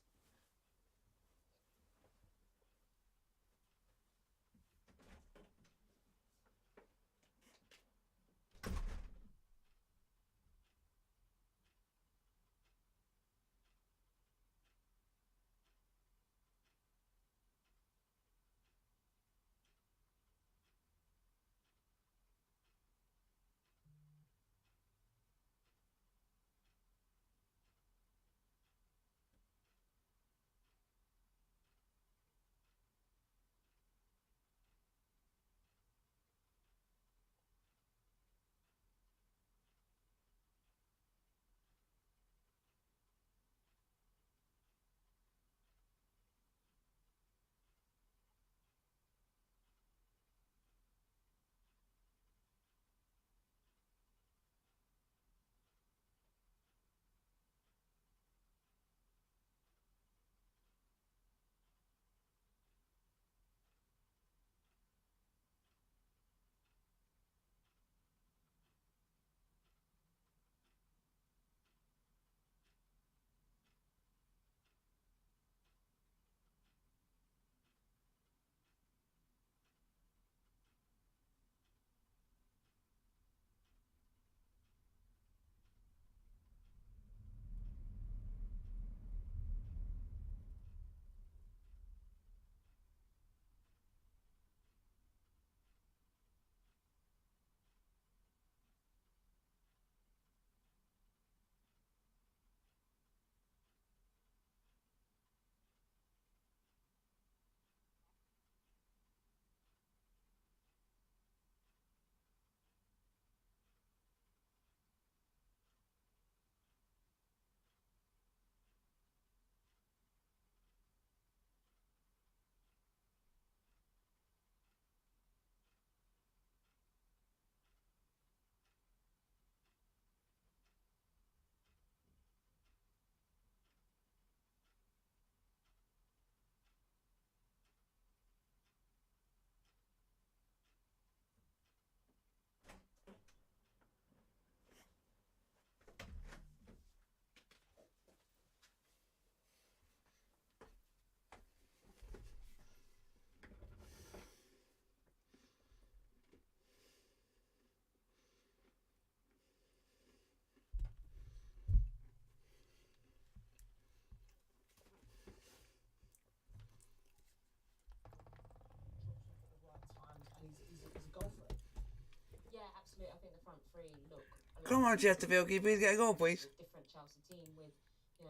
absolutely. I think the front three look. Come on, Chesterfield, can you please get a goal, please? Different Chelsea team with,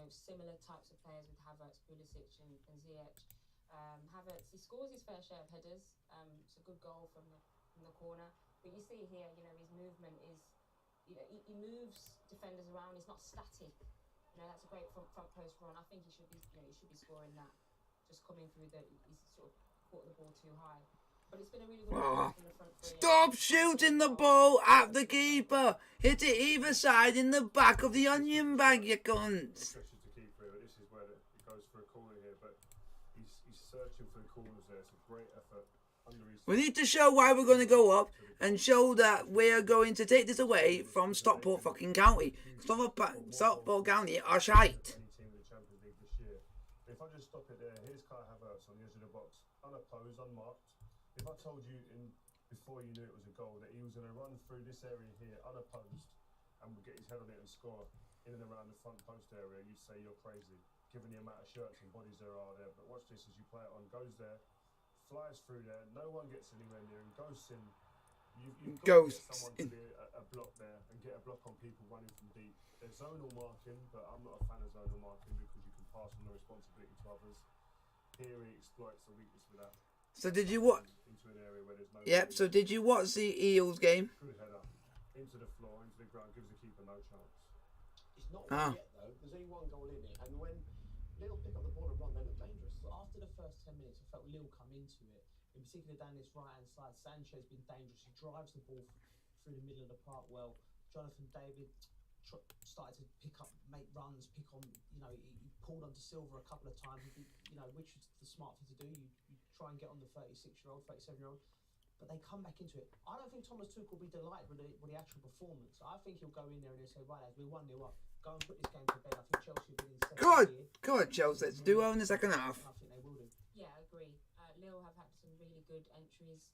similar types of players with Havertz, Pulisic, and Ziyech. Havertz, he scores his fair share of headers. It's a good goal from the corner. But you see here, his movement is, he moves defenders around. He's not static. That's a great front post run. I think he should be scoring that. Just coming through he's sort of caught the ball too high. But it's been a really good from the front three. Stop shooting the ball at the keeper. Hit it either side in the back of the onion bag, you cunts. Pressure to keep through. This is where it goes great effort under his. We need to show why we're going to go up and show that we're going to take this away from Stockport fucking County. Stockport County are shite. Any team in the Champions League this year. If I just stop it there, here's Kai Havertz on the edge of the box, unopposed, unmarked. If I told you before you knew it was a goal that he was going to run through this area here unopposed and would get his head on it and score in and around the front post area, you'd say you're crazy, given the amount of shirts and bodies there are there. But watch this as you play it on, goes there, flies through there, no one gets anywhere near him, ghosts in. You've got to get someone to be a block there and get a block on people running from deep. There's zonal marking, but I'm not a fan of zonal marking because you can pass on the responsibility to others. Here he exploits the weakness with that. So did you what? Into an area where there's no. Yep. So did you watch the Eels game? Good header into the floor, into the ground, gives the keeper no chance. It's not one yet though. There's only one goal in it, and when Lille pick up the ball and run, they look dangerous. So after the first 10 minutes, I felt Lille come into it. In particular, down this right-hand side, Sanchez been dangerous. He drives the ball through the middle of the park well. Jonathan David started to pick up, make runs, pick on. He pulled onto Silva a couple of times. Which is the smart thing to do. You try and get on the 36-year-old, 37-year-old. But they come back into it. I don't think Thomas Tuchel will be delighted with the actual performance. I think he'll go in there and he'll say, right, lads, we're 1-0 up. Go and put this game to bed. I think Chelsea will be in second here. Good, Chelsea. Let's do well in the second half. I think they will do. Yeah, I agree. Lille have had some really good entries.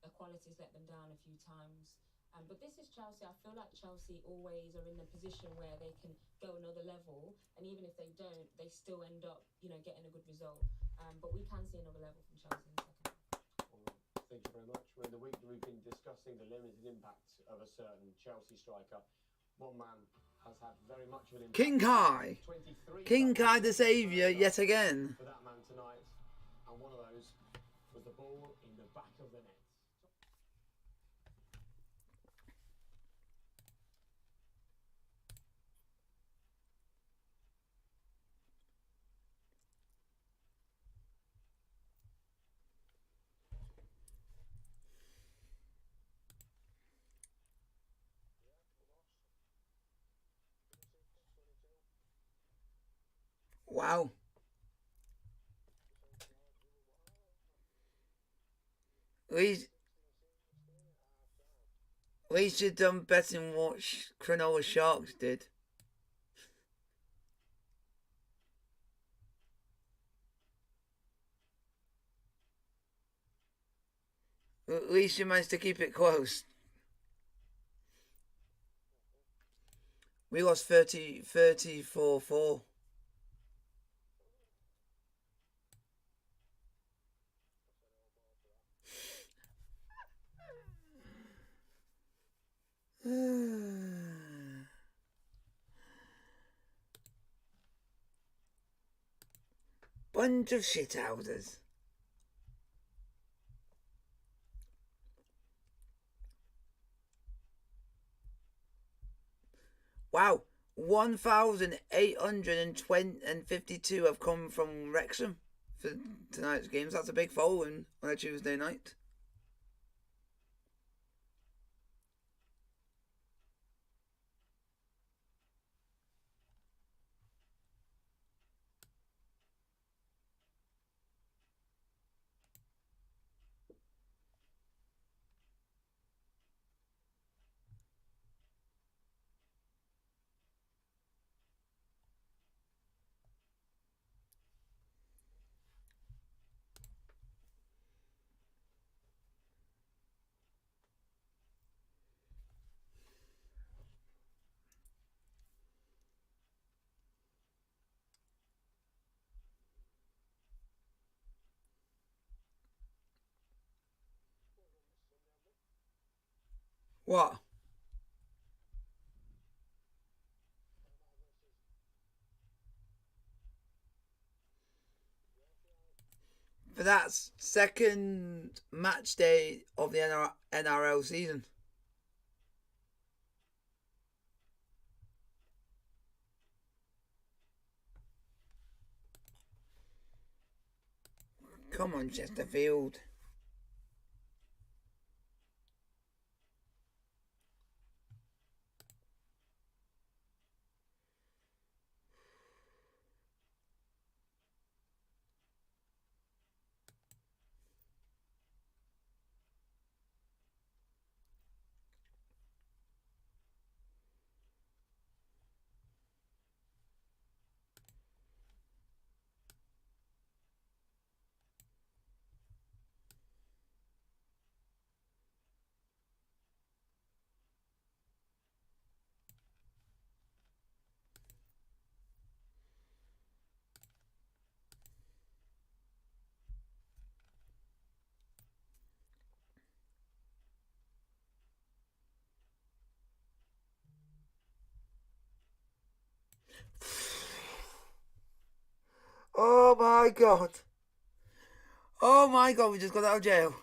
The quality's let them down a few times. But this is Chelsea. I feel like Chelsea always are in a position where they can go another level. And even if they don't, they still end up, getting a good result. But we can see another level from Chelsea in the second half. Thank you very much. Well, in the week that we've been discussing the limited impact of a certain Chelsea striker, one man has had very much of an impact. King Kai. 23 King Kai the saviour yet again. for that man tonight, and one of those was the ball in the back of the net. Wow. We should have done better than what Cronulla Sharks did. At least you managed to keep it close. We lost 34-4. Bunch of shithousers. Wow, 1,852 have come from Wrexham for tonight's games. That's a big following on a Tuesday night. What? For that second match day of the NRL season. Come on, Chesterfield. Oh my god. Oh my god, we just got out of jail.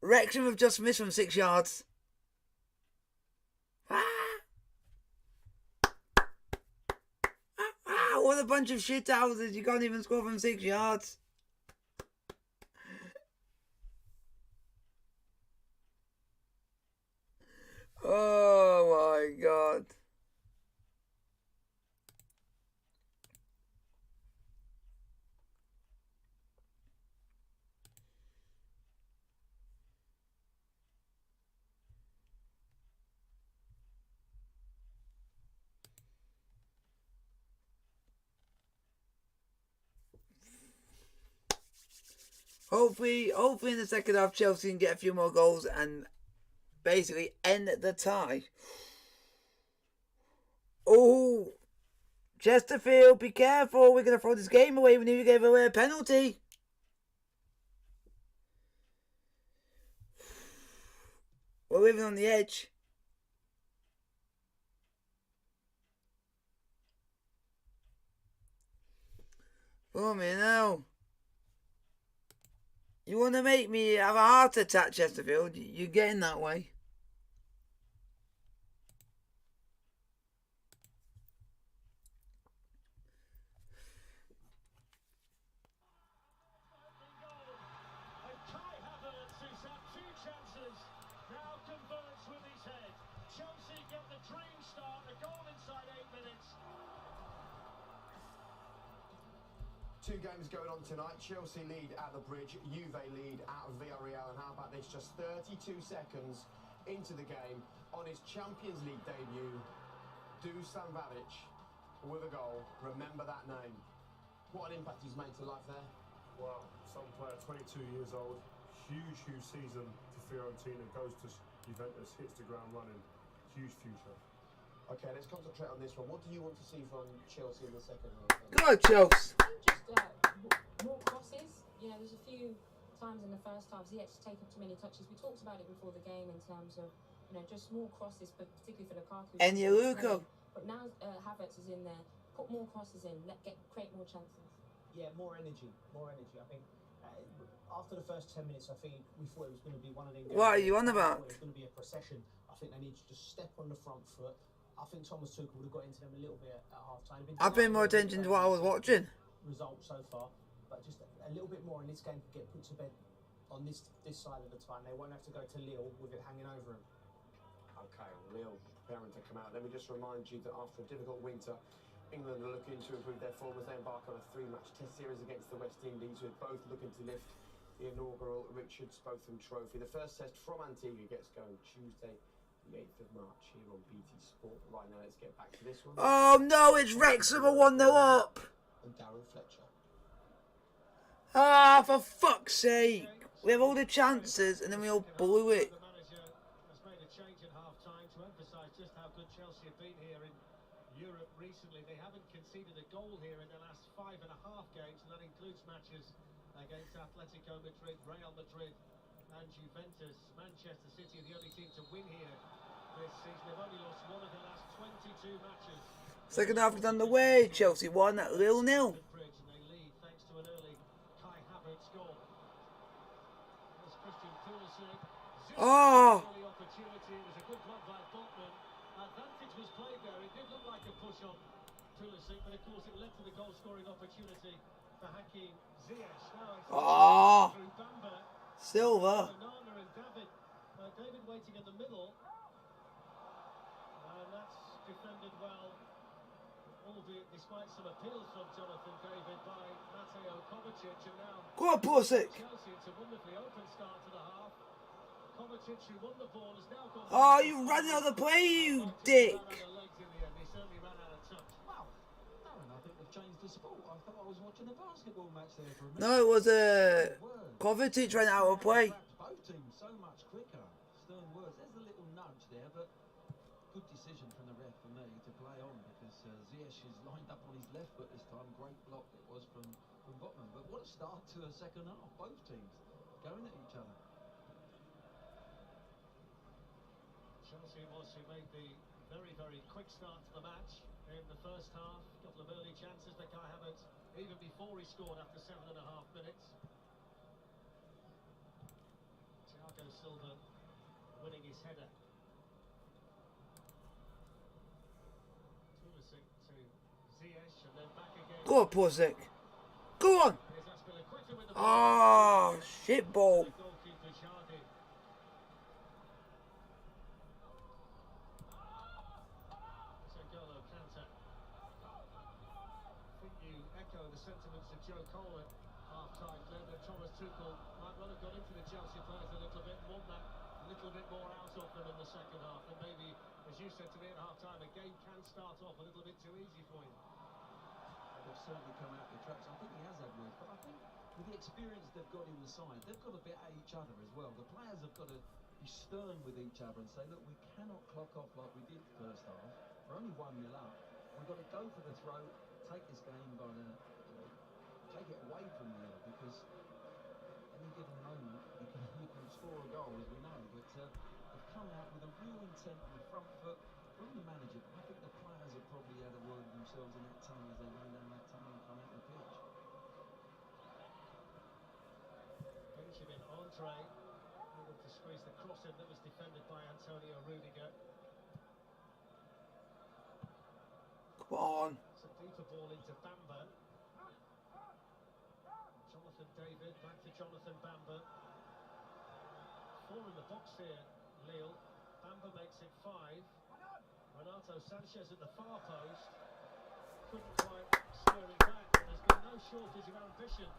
Wrexham have just missed from 6 yards. What a bunch of shit houses. You can't even score from 6 yards. Oh my god. Hopefully in the second half, Chelsea can get a few more goals and basically end the tie. Oh, Chesterfield, be careful. We're going to throw this game away. We knew you gave away a penalty. We're living on the edge. Oh, man, no. You want to make me have a heart attack, Chesterfield? You're getting that way. Two games going on tonight. Chelsea lead at the Bridge, Juve lead out of Villarreal. And how about this? Just 32 seconds into the game, on his Champions League debut, Dusan Vlahovic with a goal. Remember that name. What an impact he's made to life there. Wow, some player, 22 years old, huge season for Fiorentina, goes to Juventus, hits the ground running, huge future. Okay, let's concentrate on this one. What do you want to see from Chelsea in the second half? Go on, Chelsea. Just more crosses. You know, there's a few times in the first half Ziyech taken too many touches. We talked about it before the game in terms of, you know, just more crosses, but particularly for Lukaku. And Lukaku. But now Havertz is in there. Put more crosses in. Create more chances. Yeah, more energy. I think after the first 10 minutes, I think we thought it was going to be one of them. What are you on about? It was going to be a procession. I think they need to just step on the front foot. I think Thomas Tuchel would have got into them a little bit at half time. I've paid more attention to what I was watching. Result so far, but just a little bit more, and this game could get put to bed on this side of the time. They won't have to go to Lille with it hanging over them. Okay, Lille preparing to come out. Let me just remind you that after a difficult winter, England are looking to improve their form as they embark on a 3-match test series against the West Indies, with both looking to lift the inaugural Richard Spotham Trophy. The first test from Antigua gets going Tuesday, the 8th of March, here on BT Sport. Right now, let's get back to this one. Oh no, it's Wrexham 1-0 up. And Darren Fletcher. Ah, for fuck's sake. We have all the chances and then we all blew it. The manager has made a change in half-time to emphasise just how good Chelsea have been here in Europe recently. They haven't conceded a goal here in the last 5.5 games, and that includes matches against Atletico Madrid, Real Madrid and Juventus. Manchester City are the only team to win here this season. They've only lost one of their last 22 matches. Second half is underway. Chelsea won at 0-0. And they lead thanks to an early Kai Havertz goal. There's Christian Pulisic. Oh. Early opportunity. It was a good block by Botman. Advantage was played there. It did look like a push on Pulisic, but of course it led to the goal-scoring opportunity for Hakim Ziyech. Now it's through Bamba. Silva. Nana and David. David waiting in the middle. And that's defended well, albeit despite some appeals from Jonathan David by Mateo Kovacic. And now Go on, Pulisic. Chelsea, it's a wonderfully open start to the half. Kovacic, who won the ball, has now gone. Oh, you ran out of the play, you dick. He certainly ran out of touch. Wow, Darren, I think they've changed the sport. I thought I was watching a basketball match there for a minute. No, it was Kovacic ran out of play. Both teams so much quicker. Stern words. There's a little nudge there, but good decision from the ref for me to play on, because Ziyech is lined up on his left foot this time. Great block it was from Botman. But what a start to a second half. Both teams going at each other. Chelsea was who made the Very, very quick start to the match in the first half. A couple of early chances for Kai Havertz, even before he scored after 7.5 minutes. Thiago Silva winning his header. Pulisic to Ziyech and then back again. Go on, Pulisic. Go on. Here's Azpilicueta with the ball. Ah, shit ball. The goalkeeper Jardim. N'Golo Kante. I think you echo the sentiments of Joe Cole at half-time, Glenn, that Thomas Tuchel might well have got into the Chelsea players a little bit, want that a little bit more out of them in the second half. And maybe, as you said to me at half-time, a game can start off a little bit too easy for you. They've certainly come out the traps. I think he has had work, but I think with the experience they've got in the side, they've got to be at each other as well. The players have got to be stern with each other and say, look, we cannot clock off like we did the first half. We're only 1-0 up. We've got to go for the throw, take this game by the, take it away from Lille, because any given moment you can score a goal, as we know. But they've come out with a real intent on the front foot from the manager. But I think the players have probably had a word with themselves in that tunnel as they run down that tunnel and come out the pitch. Benjamin Andre able to squeeze the cross in that was defended by Antonio Rudiger. Come on. It's a deeper ball into Bamba. Jonathan David back to Jonathan Bamba. 4 in the box here, Lille. Bamba makes it 5. Renato Sanchez at the far post. Couldn't quite steer it back. And there's been no shortage of ambition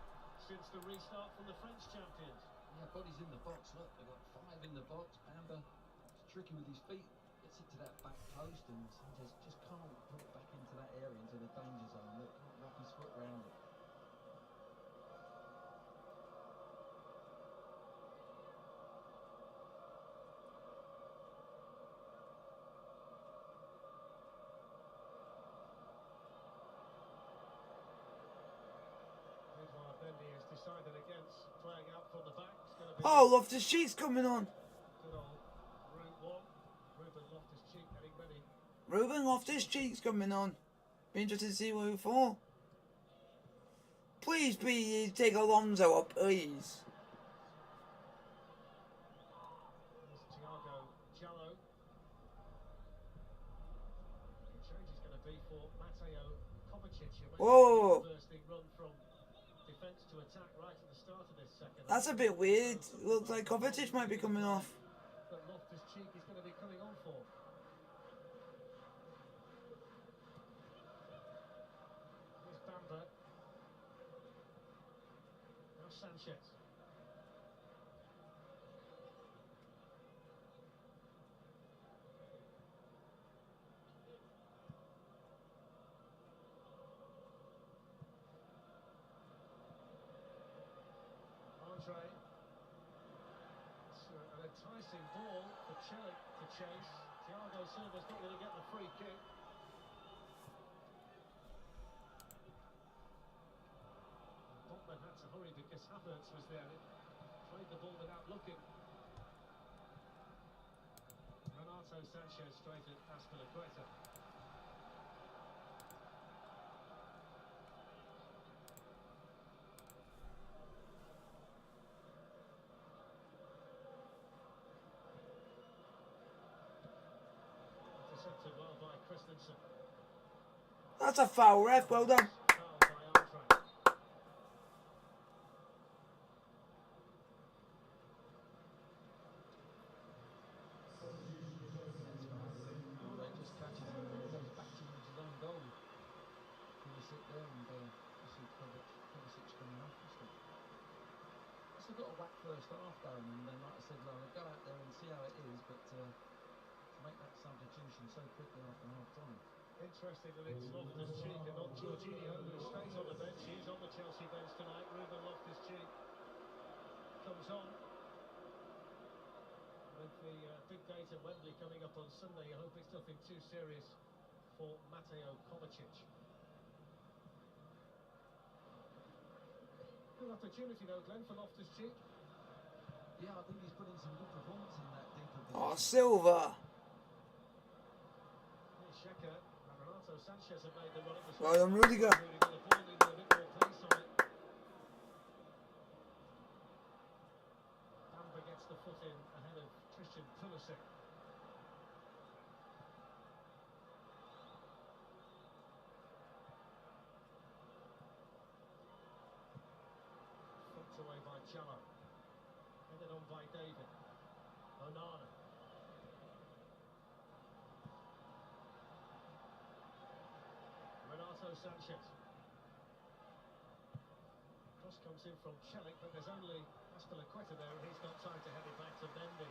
since the restart from the French champions. Yeah, bodies in the box. Look, they've got 5 in the box. Bamba is tricky with his feet. Gets it to that back post, and Sanchez just can't put it back into that area, into the danger zone. Look, can't wrap his foot around it. Edouard Mendy has decided against playing out from the back. It's going to be Oh, Loftus-Cheek's coming on. good old Route 1. Ruben Loftus-Cheek getting ready. Ruben Loftus-Cheek's coming on. Be interested to see what we're for. Please, please, take Alonso up, please. There's Thiago Jallo. The change is going to be for Mateo Kovacic, who made Whoa. a bursting run from defence to attack right at the start of this second. That's a bit weird. Looks like Kovacic might be coming off. That Loftus-Cheek is going to be coming on for. Here's Bamba. Now Sanchez. Andre. It's an enticing ball for Chelik to chase. Thiago Silva's not going to get the free kick. Botman had to hurry because Havertz was there. He played the ball without looking. Renato Sanchez straight at Azpilicueta. Intercepted well by Christensen. That's a foul, ref. Well done. Foul by Andre. Andre just catches him and goes back towards his own goal. Can you sit there and see Kovacic coming off? Must have got a whack first half, Darren, and then, like I said, well, go out there and see how it is, but to make that substitution so quickly after half time. Interesting that it's Loftus-Cheek and not Jorginho who stays on the bench. He is on the Chelsea bench tonight. Ruben Loftus-Cheek comes on. With the big day to Wembley coming up on Sunday, I hope it's nothing too serious for Mateo Kovacic. Good opportunity though, Glenn, for Loftus-Cheek. Yeah, I think he's put in some good performance in that deeper Oh, position. Silva. Sanchez have made the run. It was Well done, Rudiger. the ball needed a bit more pace on it. Bamba gets the foot in ahead of Christian Pulisic. Flicked away by Challo. Headed on by David. Onana. Renato Sanchez. Cross comes in from Celik, but there's only Aspilicueta there, and he's got time to head it back to Mendy.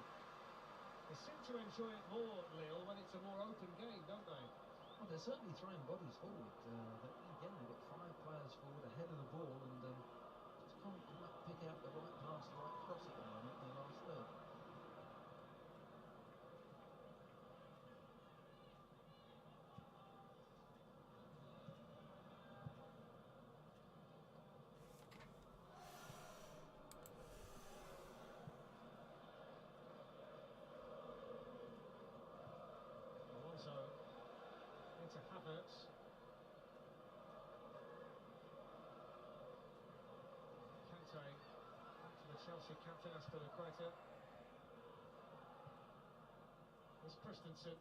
They seem to enjoy it more, Lille, when it's a more open game, don't they? Well, they're certainly throwing bodies forward. Again, they've got 5 players forward ahead of the ball and just can't quite pick out the right pass, the right cross at the moment in the last third. Alonso into Havertz. Kante back to the Chelsea captain Aspilicueta. There's Christensen,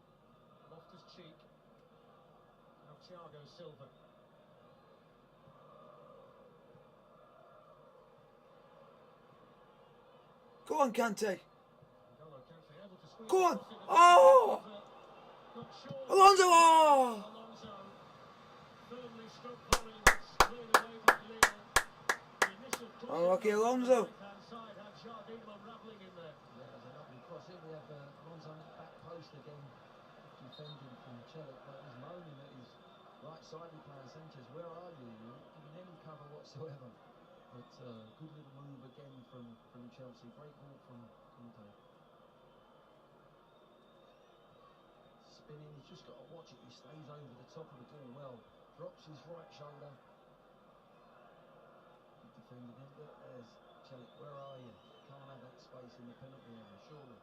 Loftus-Cheek, now Thiago Silva. Go on, Kante. N'Golo Kante able to squeeze Go on. across it. Oh! Got short. Alonso! Oh! Alonso firmly struck volley that's cleared away by Lille. The initial cross Unlucky on the Alonso. right-hand side had Jardim unravelling in there. Yeah, it was a lovely cross. Here we have Alonso on that back post again, defending from Celik, but he's moaning at his right-sided player Sanchez. Where are you? You're not giving any cover whatsoever. But good little move again from Chelsea. Great ball from Kante. Spinning, he's just got to watch it. He stays over the top of the ball well. Drops his right shoulder. Good defending him. There's Celik. Where are you? Can't have that space in the penalty area, surely.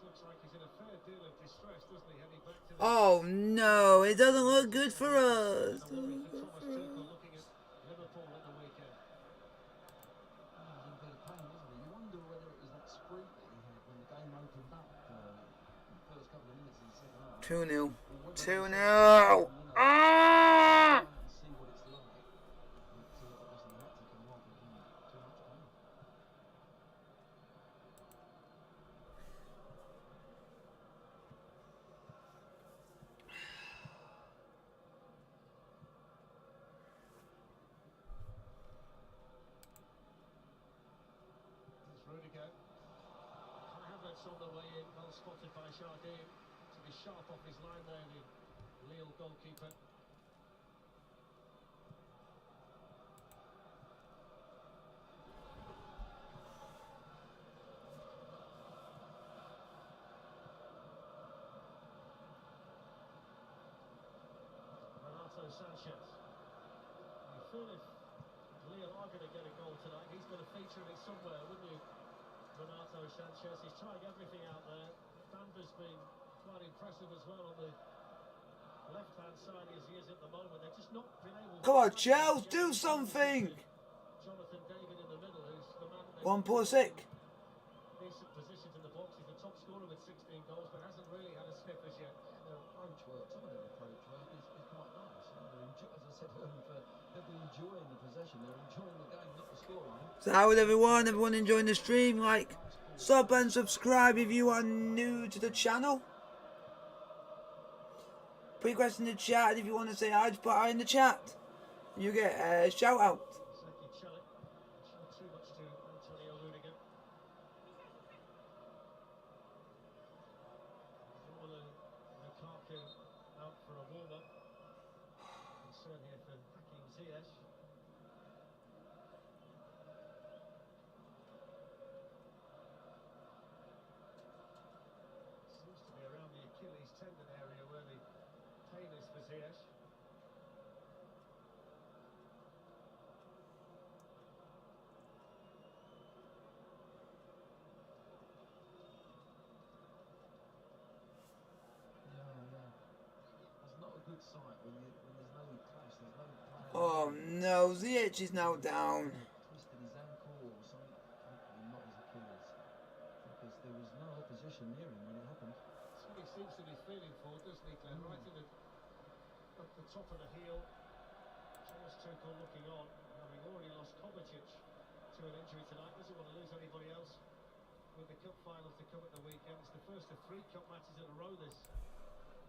Looks like he's in a fair deal of distress, doesn't he? Heading back to the Oh no, it doesn't look good for us. and a worry for Thomas Tuchel looking at Liverpool at the weekend. He was in a bit of pain, wasn't he? You wonder whether it was that sprint that he had when the game opened up in the first couple of minutes of the second half. 2-0. Or whether 2-0. Ah! and see what it's like. But obviously that to come off, it wasn't too much pain. It's Rudiger. Kai Havertz on the way in, well spotted by Jardim to be sharp off his line there, the Lille goalkeeper. Renato Sanchez. You feel if Lille are going to get a goal tonight, he's going to feature in it somewhere, wouldn't you? Renato Sanchez, he's trying everything out there. Bamba's been quite impressive as well on the left-hand side as he is at the moment. They've just not been able to... Come on, Chels, do something. Jonathan David in the middle, who's the man... One poor sick. Decent positions in the box. He's the top scorer with 16 goals, but hasn't really had a sniff as yet. Their approach work, some of their approach work is quite nice. You know, as I said earlier, they'll be enjoying the possession. They're enjoying the game, not the scoreline. So how is everyone? Everyone enjoying the stream? Like, sub and subscribe if you are new to the channel. Put your question in the chat. If you want to say hi, just put hi in the chat. You get a shout out. Seki Celik, showed too much to Antonio Rudiger. Romelu Lukaku out for a warm-up. Concern here for Hakim Ziyech. Seems to be around the Achilles tendon area where the pain is for Ziyech. great sight when there's no clash, there's no player. Oh no, Ziyech is now down. Twisted his ankle or something, hopefully not his Achilles, because there was no opposition near him when it happened. That's what he seems to be feeling for, doesn't he, Glenn? Right in the, up the top of the heel. Thomas Tuchel looking on, having already lost Kovacic to an injury tonight. Doesn't want to lose anybody else with the cup final to come at the weekend. It's the first of 3 cup matches in a row this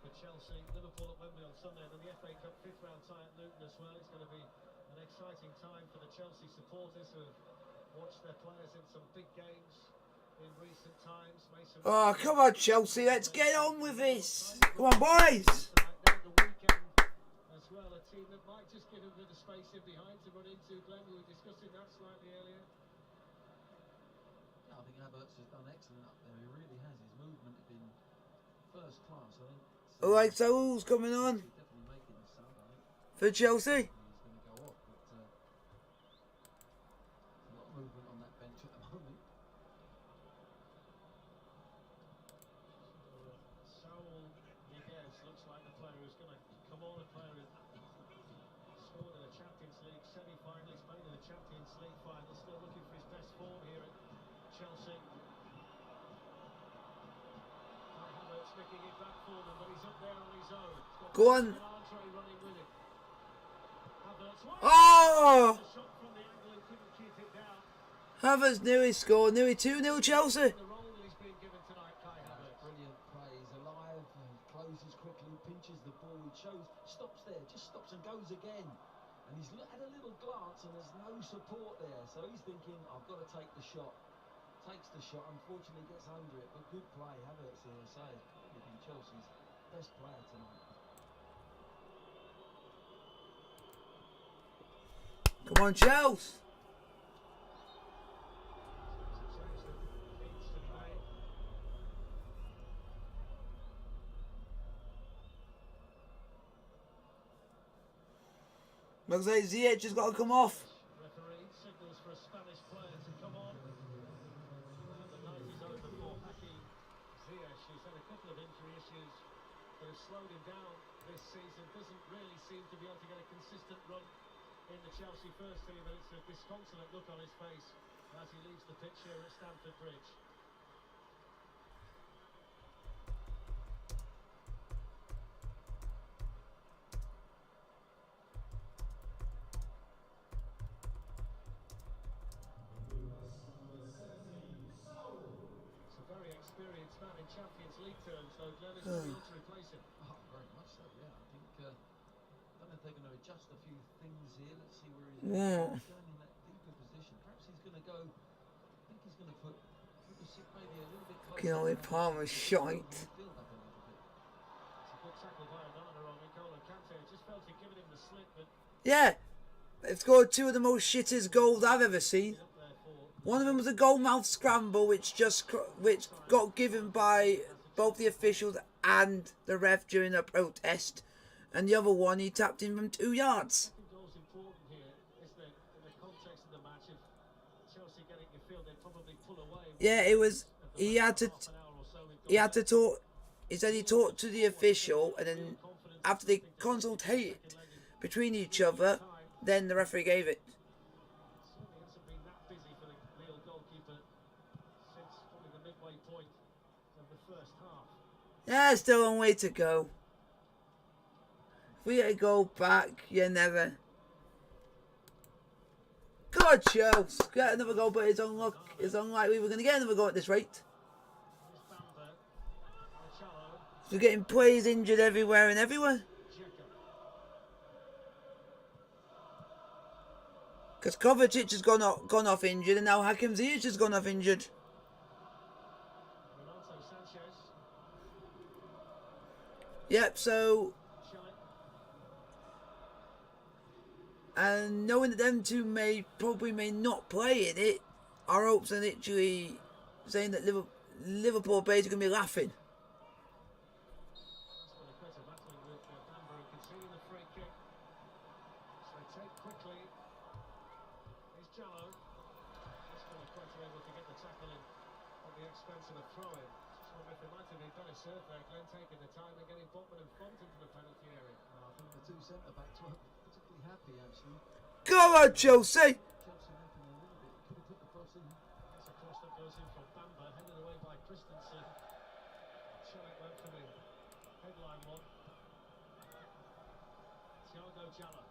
for Chelsea. Liverpool at Wembley on Sunday, and then the FA Cup 5th round tie at Luton as well. It's going to be an exciting time for the Chelsea supporters who have watched their players in some big games in recent times. Oh, come on, Chelsea, let's get on with this. Come on, boys. The weekend as well, a team that might just give a bit of space in behind to run into. Glenn, we were discussing that slightly earlier. Yeah, I think Havertz has done excellent up there. He really has. His movement has been first class. I think. All right, so who's coming on Definitely making the sub. I think for Chelsea? he's going to go off, but a lot of movement on that bench at the moment. Saul Niguez looks like the player who's going to come on, a player who scored in the Champions League semi-final. He's played in the Champions League final, still looking for his best form here at Chelsea. Kai Havertz nicking it back for them, but he's up there on his own. Go on. Andre running with it. Havertz, Oh! a shot from the angle and couldn't keep it down. Havertz nearly scored, nearly 2-0 Chelsea. The role that he's being given tonight, Kai Havertz. Brilliant play. He's alive, closes quickly, pinches the ball. He shows, stops there, just stops and goes again. And he's had a little glance and there's no support there. So he's thinking, I've got to take the shot. Takes the shot, unfortunately gets under it, but good play. Havertz, as I say, probably been Chelsea's best player tonight. Come on, Chelsea. Looks like Ziyech has got to come off. Referee signals for a Spanish player to come on. And the night is over for Hakim Ziyech, who's had a couple of injury issues that have slowed him down this season. Doesn't really seem to be able to get a consistent run in the Chelsea first team, but it's a disconsolate look on his face as he leaves the pitch here at Stamford Bridge. It's a very experienced man in Champions League terms, though, Glenn, is going to be able to replace him. Oh, very much so, yeah. I think, I don't know if they're going to adjust a few things here. Let's see where he's Yeah. going in that deeper position. Perhaps he's going to go, I think he's going to put the ship maybe a little bit closer. Fucking only Palmer shite. Midfield up a little bit. It's a good tackle by Onana on N'Golo Kante. I just felt he'd given him the slip, but Yeah, they've scored 2 of the most shittest goals I've ever seen. up there for One of them was a goal mouth scramble, which got given by both the officials and the ref during a protest, and the other one he tapped in from 2 yards. second goal's important here, isn't it? In the context of the match, if Chelsea get it in field, they'd probably pull away. Yeah, it was. He had to. Half an hour or so we've He had to talk. He said he talked to the official, and then after they consulted between each other, then the referee gave it. certainly hasn't been that busy for the Lille goalkeeper since probably the midway point of the first half. Yeah, still a long way to go. If we had to go back, you never. God, Chelsea, get another goal, but it's unlikely we're going to get another goal at this rate. Here's Bamber, Watchalong, We're getting players injured everywhere and everywhere. Dzeko. Because Kovacic has gone off injured, and now Hakim Ziyech has gone off injured. Renato Sanchez, Yep, so, Shelley, and knowing that them two may not play in it, our hopes are literally saying that Liverpool basically going to be laughing. Spilicueta battling with Bamber and conceding the free kick. So they take quickly. Here's Jallo. Spilicueta able to get the tackle in at the expense of a throw-in. Well, if they might have done a serve there, Glenn taking the time and getting Botman and Font into the penalty area. I think the two centre-backs weren't particularly happy, actually. Go on, Chelsea! Chelsea making a little bit. Could have put the cross in. That's a cross that goes in from Bamba, headed away by Christensen. Shelley went for the headline one. Thiago Jalla.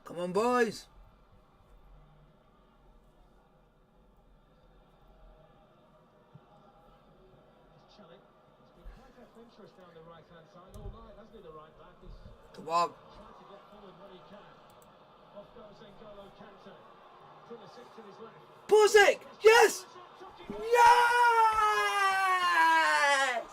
Come on, boys. Shelley. It's been quite adventurous down the right-hand side all night, hasn't he, the right back? He's Come on. trying to get forward when he can. Off goes N'Golo Kante. Pulisic to his left. Pulisic! Yes! Yes!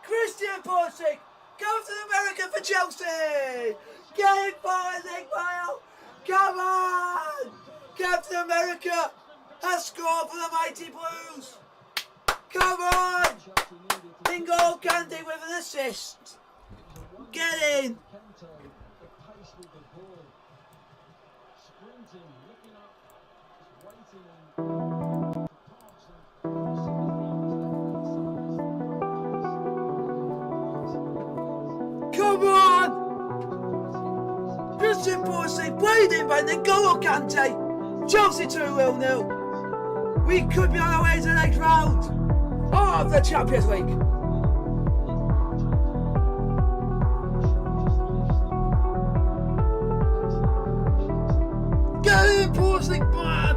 Christian Pulisic goes to America for Chelsea! Get it, Pulisic, Kyle! Come on! Captain America has scored for the Mighty Blues! Come on! N'Golo Kante with an assist! Get in! Kante, the pace with the ball. Sprinting, looking up, just waiting and to pass and Come on! Christian Pulisic played in by N'Golo Kante. Chelsea 2-0. We could be on our way to the next round of the Champions League. Get in, Pulisic, man!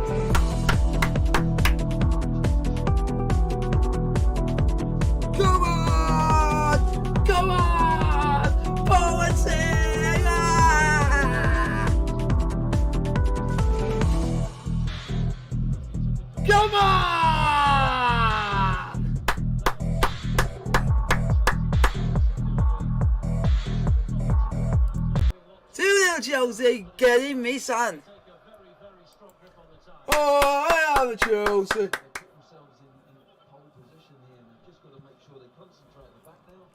Come on! Come on! Pulisic! Ah! Come on! 2-0 Chelsea, getting me, son. Take a very, very strong grip on the tie. Oh, I am a Chelsea. they put themselves in pole position here, and they've just got to make sure they concentrate at the back now.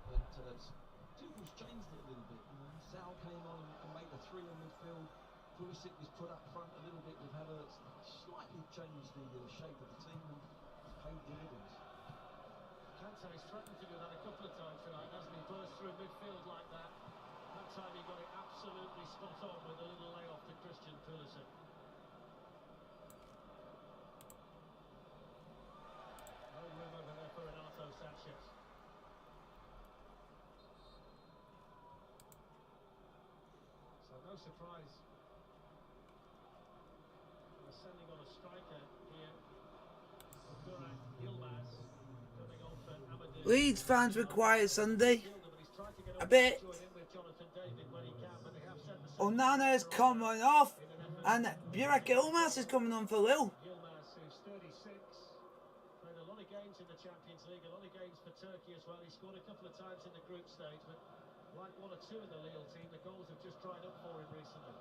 But Tuchel's changed it a little bit. You know, Sal came on and made a three in midfield. Pulisic was put up front a little bit with Havertz. Slightly changed the shape of the team and paid dividends. Kante's threatened to do that a couple of times tonight, hasn't he? Burst through midfield like that. That time he got it absolutely spot on with a little layoff to Christian Pulisic. No room over there for Renato Sanchez. So no surprise. We're sending on a striker here. Burak Yilmaz coming off at Amadou. Leeds fans require Sunday a bit. Onana is coming off, and Burak Yilmaz is coming on for Lille. Yilmaz, who's 36, played a lot of games in the Champions League, a lot of games for Turkey as well. He scored a couple of times in the group stage, but like one or two in the Lille team, the goals have just dried up for him recently.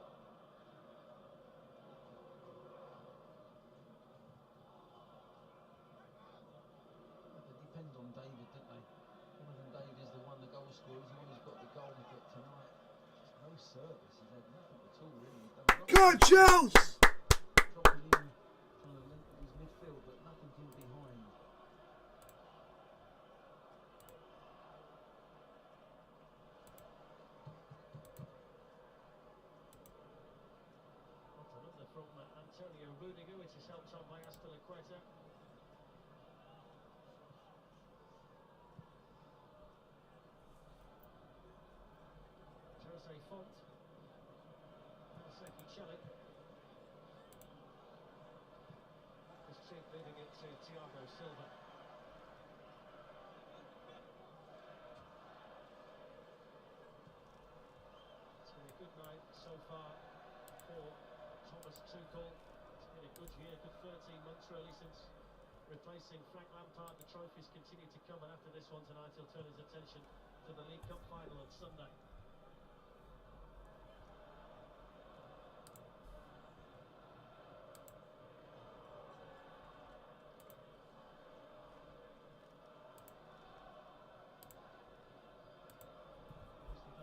They depend on David, don't they? Jonathan David is the one, the goal scorer. He's the one who's got the goal, but tonight, just no service. He's had nothing at all, really. He's done a lot Good Chelsea! dropping in, trying to link his midfield, but nothing in behind. What another from Antonio Rudiger, which is helped on by Azpilicueta. Jose Font. Seki Shelley. This cheap leaving it to Thiago Silva. It's been a good night so far for Thomas Tuchel. It's been a good year, good 13 months really since replacing Frank Lampard. The trophies continue to come, and after this one tonight he'll turn his attention to the League Cup final on Sunday.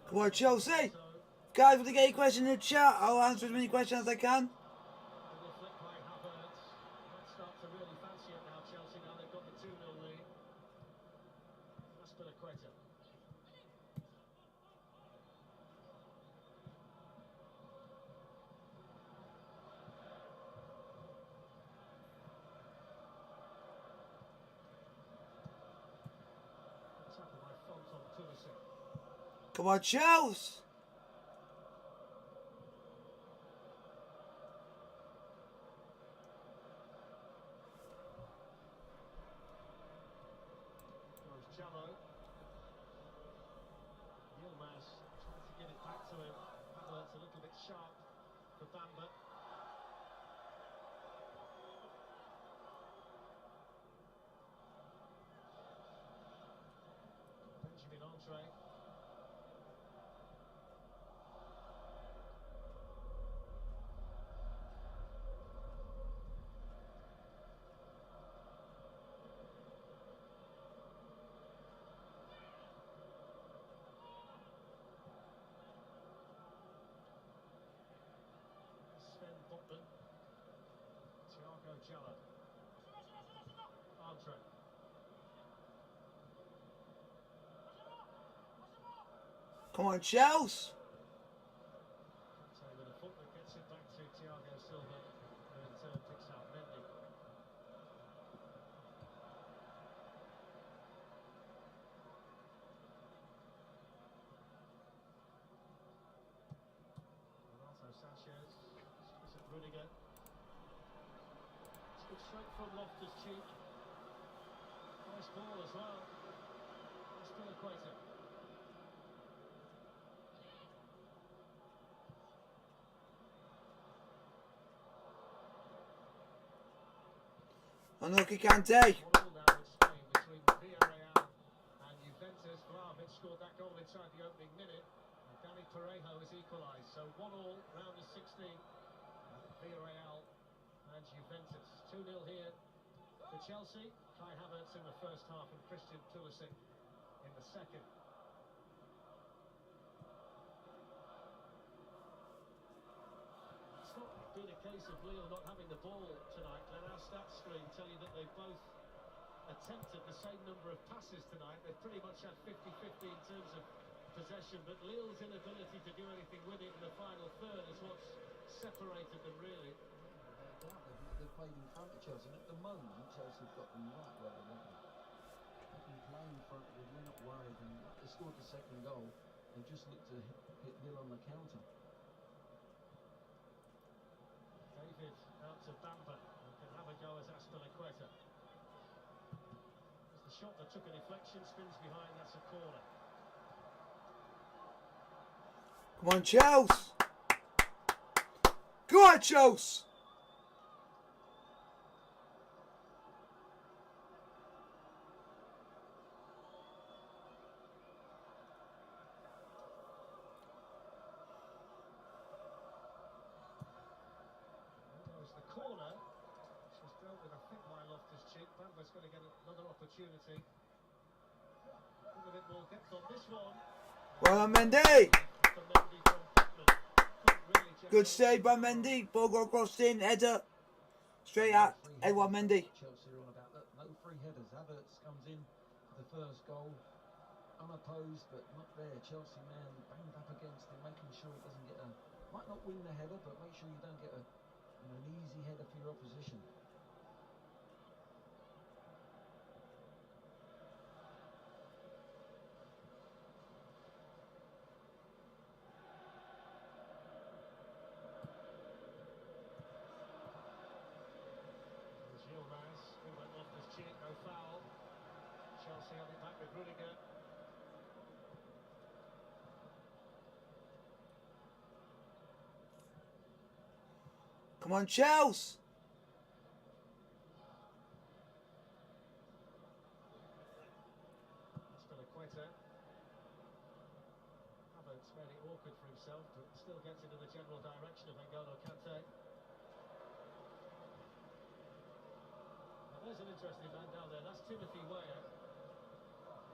Come on, Chelsea. Guys, if they get a question in the chat, I'll answer as many questions as I can. Little flick by Havertz. Quetta. Tackle by Font on Pulisic. Come on, Chelsea! Jallo. Yilmaz trying to get it back to him. Havertz a little bit sharp for Bamba. Benjamin Andre. Sven Botman. Thiago Jallo. Andre. Come on, Chelsea! Kante with a foot that gets it back to Thiago Silva, who in turn picks out Mendy. Renato Sanchez. Is it Rudiger? It's good straight from Loftus-Cheek. Nice ball as well. Aspilicueta. Unlucky Kante. 1-1 now in Spain between Villarreal and Juventus. Vlahovic scored that goal inside the opening minute. And Dani Parejo has equalised. So 1-1, round of 16. Villarreal and Juventus. 2-0 here for Chelsea. Kai Havertz in the first half and Christian Pulisic in the second. It's not been a case of Lille not having the ball tonight. Glenn, our stats screen tell you that they've both attempted the same number of passes tonight. They've pretty much had 50-50 in terms of possession, but Lille's inability to do anything with it in the final third is what's separated them, really. They've played in front of Chelsea, and at the moment Chelsea have got them right where they want them. They can play in front of them, we're not worried, and they scored the second goal. They just looked to hit Lille on the counter. David out to Bamba, who can have a go as Aspilicueta. It's the shot that took a deflection, spins behind, that's a corner. Come on, Chelsea! Go on, Chelsea! There's the corner, which was dealt with, I think, by Loftus-Cheek. Bamba's going to get another opportunity. A bit more depth on this one. Well done, Mendy! For Mendy from Botman. Couldn't really just Good save by Mendy. Ball got crossed in, header. Straight at Edouard Mendy. Chelsea are on about that. No free headers. Havertz comes in for the first goal, unopposed, but not there. Chelsea man banged up against him, making sure he doesn't get a. Might not win the header, but make sure you don't get an easy header for your opposition. Yilmaz, who went off his cheek, no foul. Chelsea have it back with Rudiger. Come on, Chelsea! Aspilicueta. Havertz made it awkward for himself, but still gets into the general direction of N'Golo Kante. Now there's an interesting man down there, that's Timothy Weah.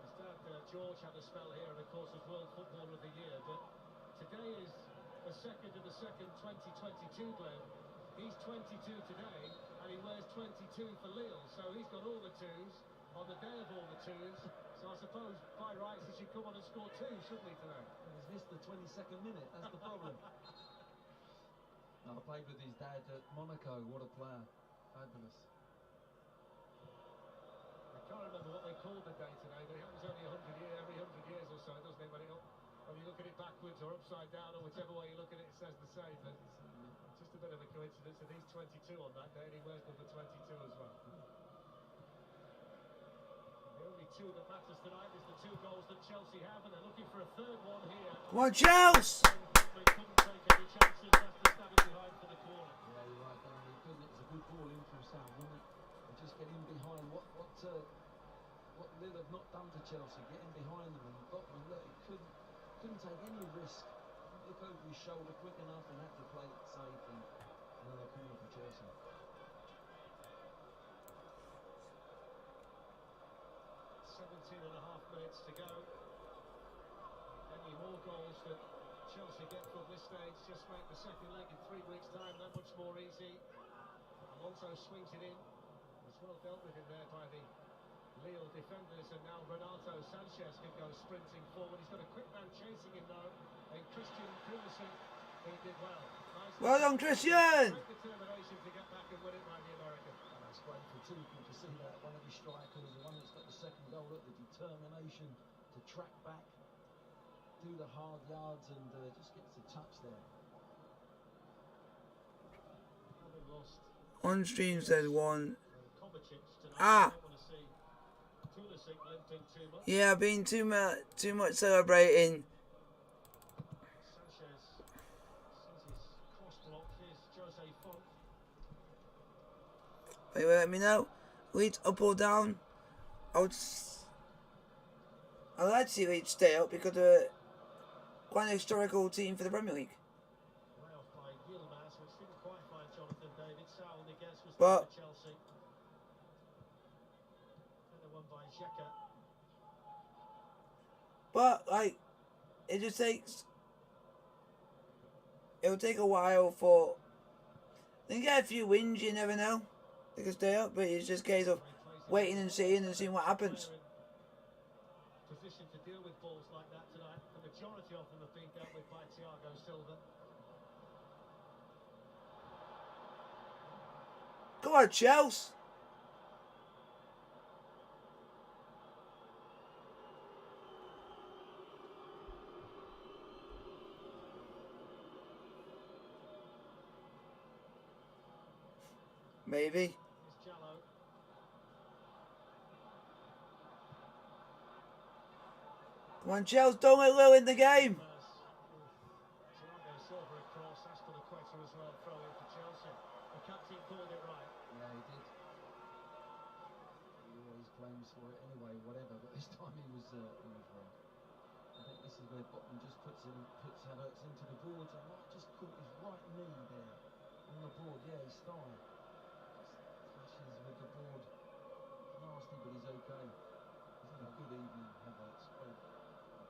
His dad, George, had a spell here and of course was World Footballer of the Year, but today is the 2nd of the 2nd, 2022, Glenn. He's 22 today, and he wears 22 for Lille, so he's got all the twos. on the day of all the twos. So I suppose by rights he should come on and score two, shouldn't he, today? He's missed the 22nd minute, that's the problem. No, I played with his dad at Monaco, what a player. Fabulous. I can't remember what they called the day today, but it happens only every 100 years or so, doesn't it? When you look at it backwards or upside down or whichever way you look at it, it says the same. But it's just a bit of a coincidence that he's 22 on that day and he wears number 22 as well. The only two that matters tonight is the two goals that Chelsea have, and they're looking for a third one here. Come on, Chelsea! They couldn't take any chances. That's to stab it behind for the corner. Yeah, you're right, Darren. He couldn't. It's a good ball in from South, wasn't it? And just get in behind. What Lille have not done to Chelsea, get in behind them and Botman, look, he couldn't take any risk. Look over his shoulder quick enough and had to play it safe, and another corner for Chelsea. 17.5 minutes to go. Any more goals that Chelsea get from this stage just make the second leg in 3 weeks' time that much more easy. Alonso swings it in. It's well dealt with in there by the Lille defenders, and now Renato Sanchez can go sprinting forward. He's got a quick man chasing him now, and Christian Pulisic, he did well. Nice. Well done, Christian! Great determination to get back and win it by the American. And that's great for Tuchel to see that one of his strikers, the one that's got the second goal, look, the determination to track back, do the hard yards, and just gets the touch there. Having lost On stream says one. Kovacic tonight, Ah. I don't want to see Pulisic limping too much. Yeah, I've been too much celebrating. Sanchez sees his cross block. Here's Jose Font. Wait, let me know. Leeds up or down? I'd like to see Leeds stay up because they're quite an historical team for the Premier League. Way off by Yilmaz, which didn't quite find Jonathan David. Saul Niguez was But- there for Chelsea. Then won by Xhaka. But like, it'll take a while for they get a few wins. You never know. They can stay up, but it's just a case of waiting and seeing what happens. Position to deal with balls like that tonight. The majority of them have been dealt with by Thiago Silva. Come on, Chelsea. Maybe. Here's Jallo. Come on, Chelsea. Don't let Lille in the game. Thiago Silva across. Aspilicueta as well. Throw in for Chelsea. The captain called it right. Yeah, he did. He always claims for it anyway, whatever, but this time he was wrong. I think this is where Botman just puts Havertz into the boards, and Mark just caught his right knee there on the board. Yeah, his thigh. Clashes with the board. Nasty, but he's okay. He's had a good evening, Havertz.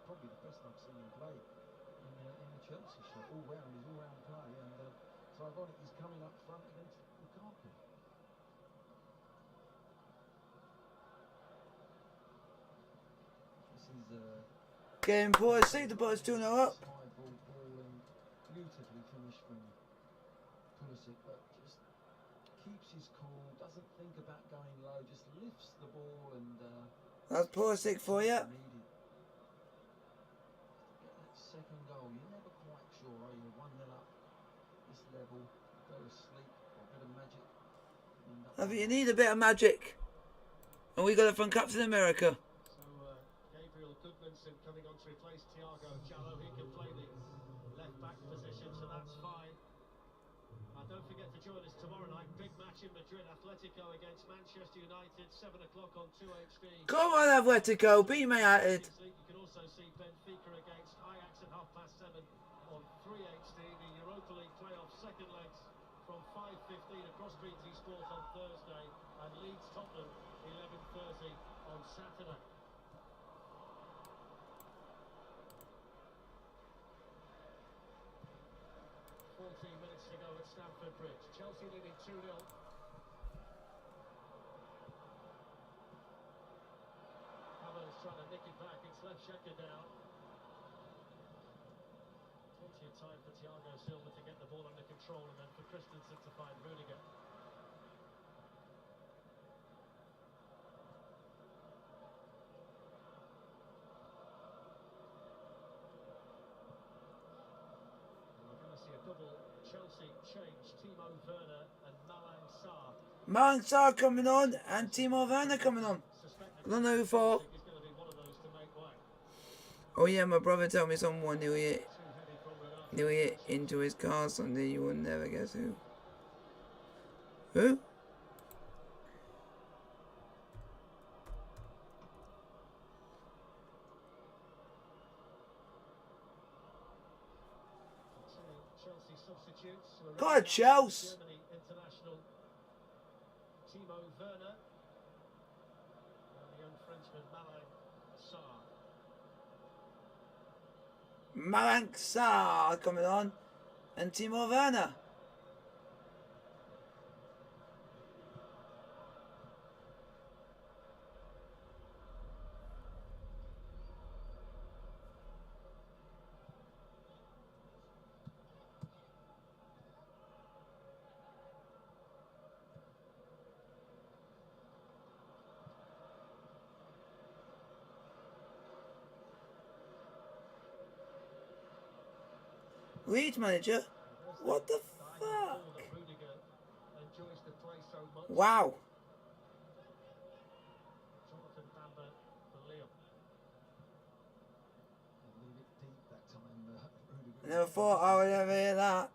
Probably the best I've seen him play in the Chelsea shirt. All round, his all-round play, and it's ironic he's coming up front against Lukaku. This is Getting Pulisic to put us 2-0 up. high ball and beautifully finished from Pulisic, but just keeps his cool, doesn't think about going low, just lifts the ball and That's Pulisic for you. needed. Get that second goal, you're never quite sure, are you? 1-0 up, this level, go to sleep, or a bit of magic. I think you need a bit of magic. And we got it from Captain America. So Gabriel Goodmanson coming on to replace Thiago Jallo. He can play the left back position, so that's fine. Don't forget to join us tomorrow night. Big match in Madrid. Atletico against Manchester United, 7 o'clock on 2HD. Come on, Atletico. Beat me at it. You can also see Benfica against Ajax at 7:30 on 3HD. The Europa League playoff second legs from 5:15 across BT Sport on Thursday, and Leeds Tottenham 11:30 on Saturday. 14 minutes to go at Stamford Bridge. Chelsea leading 2-0. nick it back. It's left Sheka down. Plenty of time for Thiago Silva to get the ball under control and then for Christensen to find Rudiger. We're going to see a double Chelsea change. Timo Werner and Malang Sarr. Malang Sarr coming on and Timo Werner coming on. I don't know who for. Is going to be one of those to make way. Oh yeah, my brother told me someone Too heavy from Renato. knew it into his car Sunday. You would never guess who. Who? Chelsea substitutes. God, Chelsea. Germany international Timo Werner and the young Frenchman Malang Sarr. Malang Sarr coming on and Timo Werner. Leeds manager? What the fuck? Rudiger enjoys the play so much. Wow. Jonathan Bamber for Lille. Leave it deep that time, Rudiger. I never thought I would ever hear that.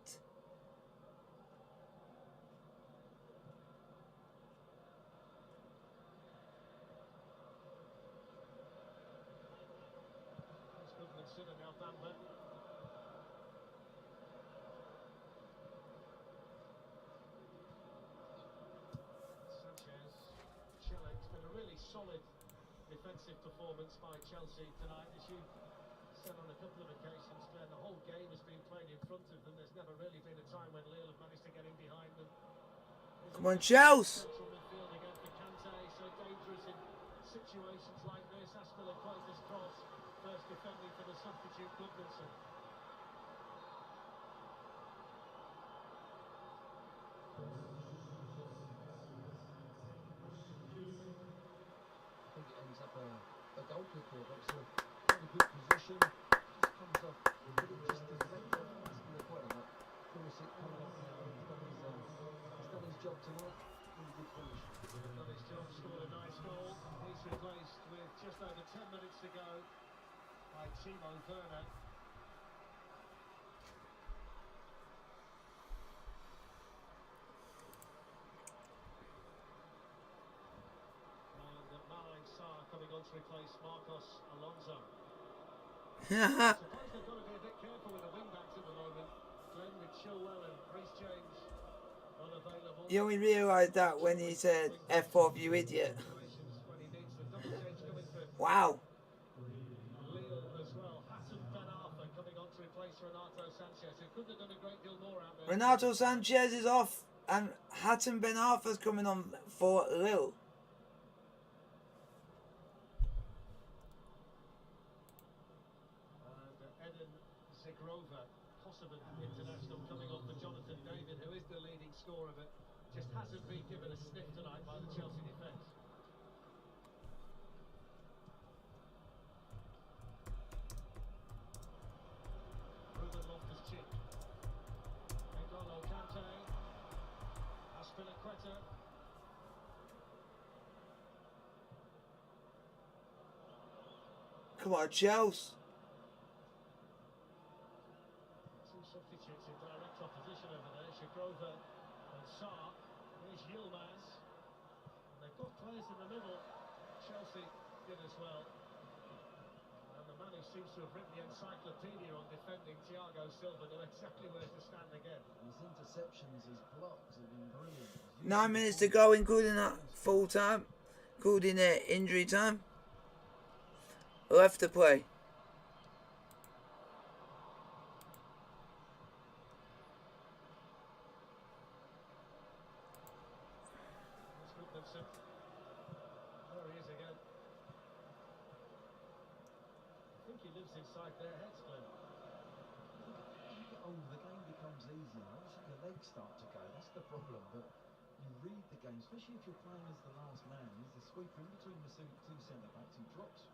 It's Goodmanson and now Bamber. Sanchez, Chile. It's been a really solid defensive performance by Chelsea tonight. As you said on a couple of occasions, Glenn, the whole game has been played in front of them. There's never really been a time when Lille have managed to get in behind them. Come on, Chelsea. Central midfield again for Kante, so dangerous in situations like this. Aspilicueta's cross, first defending for the substitute Goodmanson. I think it ends up a goal kick here, but it's a very good position. Just comes off, just deflected. That's the point of it. Pulisic coming up now. He's done his job tonight. Really good finish. Done his job, scored a nice goal. He's replaced with just over 10 minutes to go by Timo Werner. And Malang Sarr coming on to replace Marcos Alonso. I suppose they've got to be a bit careful with the wing-backs at the moment. Glenn with Chilwell and Reece James unavailable. You only realised that when he said F off, you idiot. Situations when he needs the double change coming for Wow. Lille as well. Hassan Ben Arfa coming on to replace Renato Sanchez, who couldn't have done a great deal more out there. Renato Sanchez is off and Hassan Ben Arfa's coming on for Lille. And Eden Zigrova, Kosovan international, coming on for Jonathan David, who is the leading scorer, but just hasn't been given a sniff tonight by the Chelsea defence. Ruben Loftus-Cheek. N'Golo Kante. Aspilicueta. Come on, Chelsea. Two substitutes in direct opposition over there, Zigrova and Sarr. Here's Yilmaz. And they've got players in the middle. Chelsea did as well. And the man who seems to have written the encyclopedia on defending, Thiago Silva, knew exactly where to stand again. His interceptions, his blocks have been brilliant. 9 minutes to go, including that full time, including injury time. Left to play. It's Goodmanson. There he is again. he lives inside their heads, Glenn. As you get older, the game becomes easier. Obviously, your legs start to go. That's the problem. But you read the game, especially if you're playing as the last man. He's the sweeper in between the two centre backs. He drops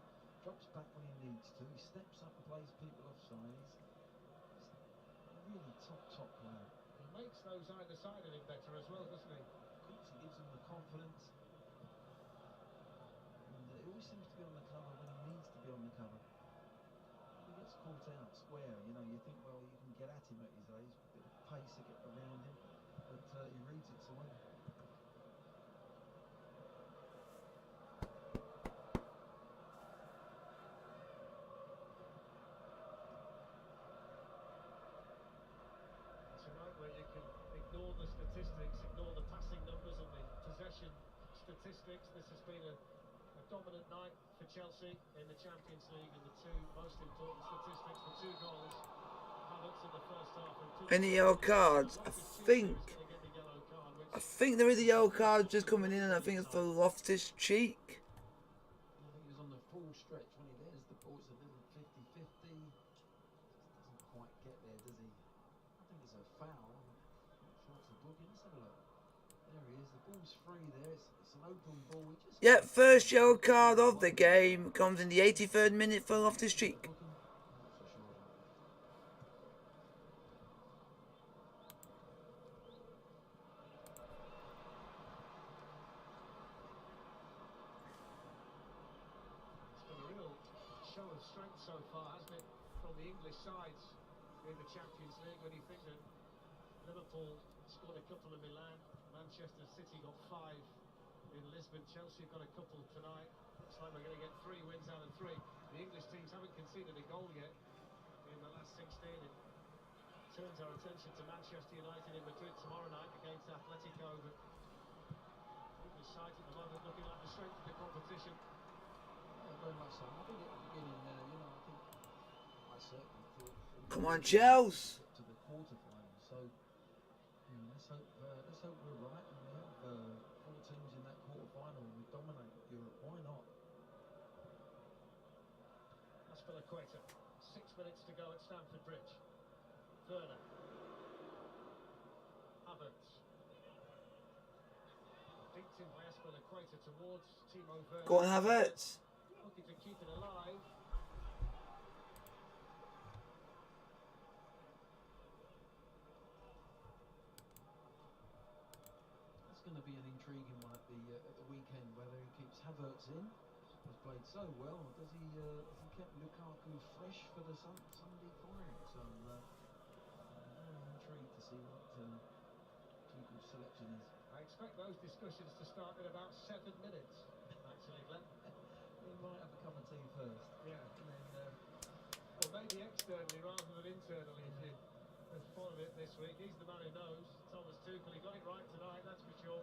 back when he needs to. He steps up and plays people offside. He's a really top player. He makes those either side of him better as well, doesn't he? Of course, he gives them the confidence. And he always seems to be on the cover when he needs to be on the cover. He gets caught out square. You know, you think, well, you can get at him at his age, a bit of pace to get around him, but he reads it so well. It's a night where you can ignore the statistics, ignore the passing numbers and the possession statistics. This has been a dominant night for Chelsea in the Champions League, and the two most important statistics, the 2 goals, Havertz in the first half and Pulisic. Any yellow cards? I think there is a yellow card just coming in, and I think it's for Loftus Cheek. I think he was on the full stretch when he there's the ball. It's a little 50-50. Just doesn't quite get there, does he? I think it's a foul. I'm not sure it's a booking. Let's have a look. There he is. The ball's free there. It's an open ball. Yep, first yellow card of the game comes in the 83rd minute for Loftus Cheek. Show of strength so far, hasn't it, from the English sides in the Champions League, when you think that Liverpool scored a couple in Milan, Manchester City got 5 in Lisbon, Chelsea have got a couple tonight. Looks like we're going to get 3 wins out of 3. The English teams haven't conceded a goal yet in the last 16. It turns our attention to Manchester United in Madrid tomorrow night against Atletico, but English sides at the moment looking like the strength of the competition. Very much so. I think at the beginning, I certainly thought. Come on, Chelsea. To the quarterfinals. So, let's hope we're right, and we have 4 teams in that quarterfinal, and we dominate Europe. Why not? Aspilicueta. 6 minutes to go at Stamford Bridge. Werner. Havertz. Dinked in by Aspilicueta towards Timo Werner. Go on, Havertz. Looking to keep it alive. It's going to be an intriguing one at the weekend, whether he keeps Havertz in. He's played so well. Does he keep Lukaku fresh for the Sunday final? So I'm very intrigued to see what Tuchel's selection is. I expect those discussions to start in about 7 minutes, actually, Glenn. He might have a cup of tea first. Yeah. And then, or maybe externally rather than internally, if you have followed it this week. He's the man who knows. Thomas Tuchel, he got it right tonight, that's for sure.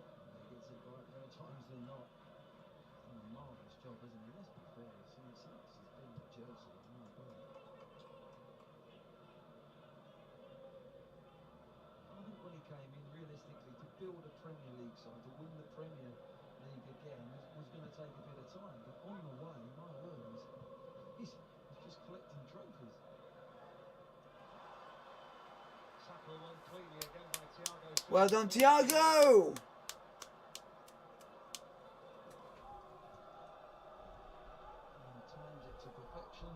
he gets it right more times than not. He's done a marvellous job, hasn't he? Let's be fair. Since he's been at Chelsea, my God. I think when he came in, realistically, to build a Premier League side, to win the Premier League again, was going to take a bit of time. But on the way, my word, he's just collecting trophies. Tackle one cleanly again by Thiago. Well done, Thiago! And times it to perfection.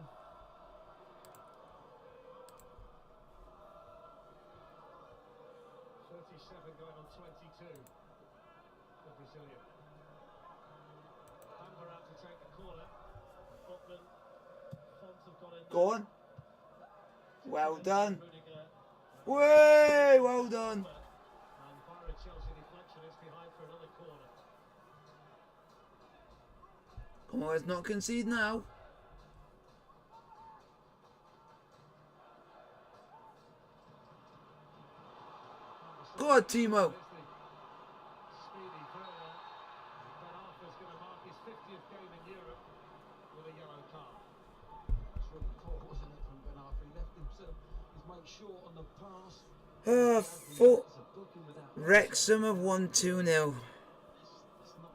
37 going on 22. The Brazilian. Bamber out to take the corner. Botman. Font have got in. Go on. Well done. Way, well done. And via a Chelsea deflection, it's behind for another corner. Come on, let's not concede now. Go on, Timo. Speedy Werner. Ben Arthur's going to mark his 50th game in Europe with a yellow card. That's really poor, wasn't it, from Ben Arthur? He left himself, his mate short on the pass. Full Wrexham have won 2-0. That's not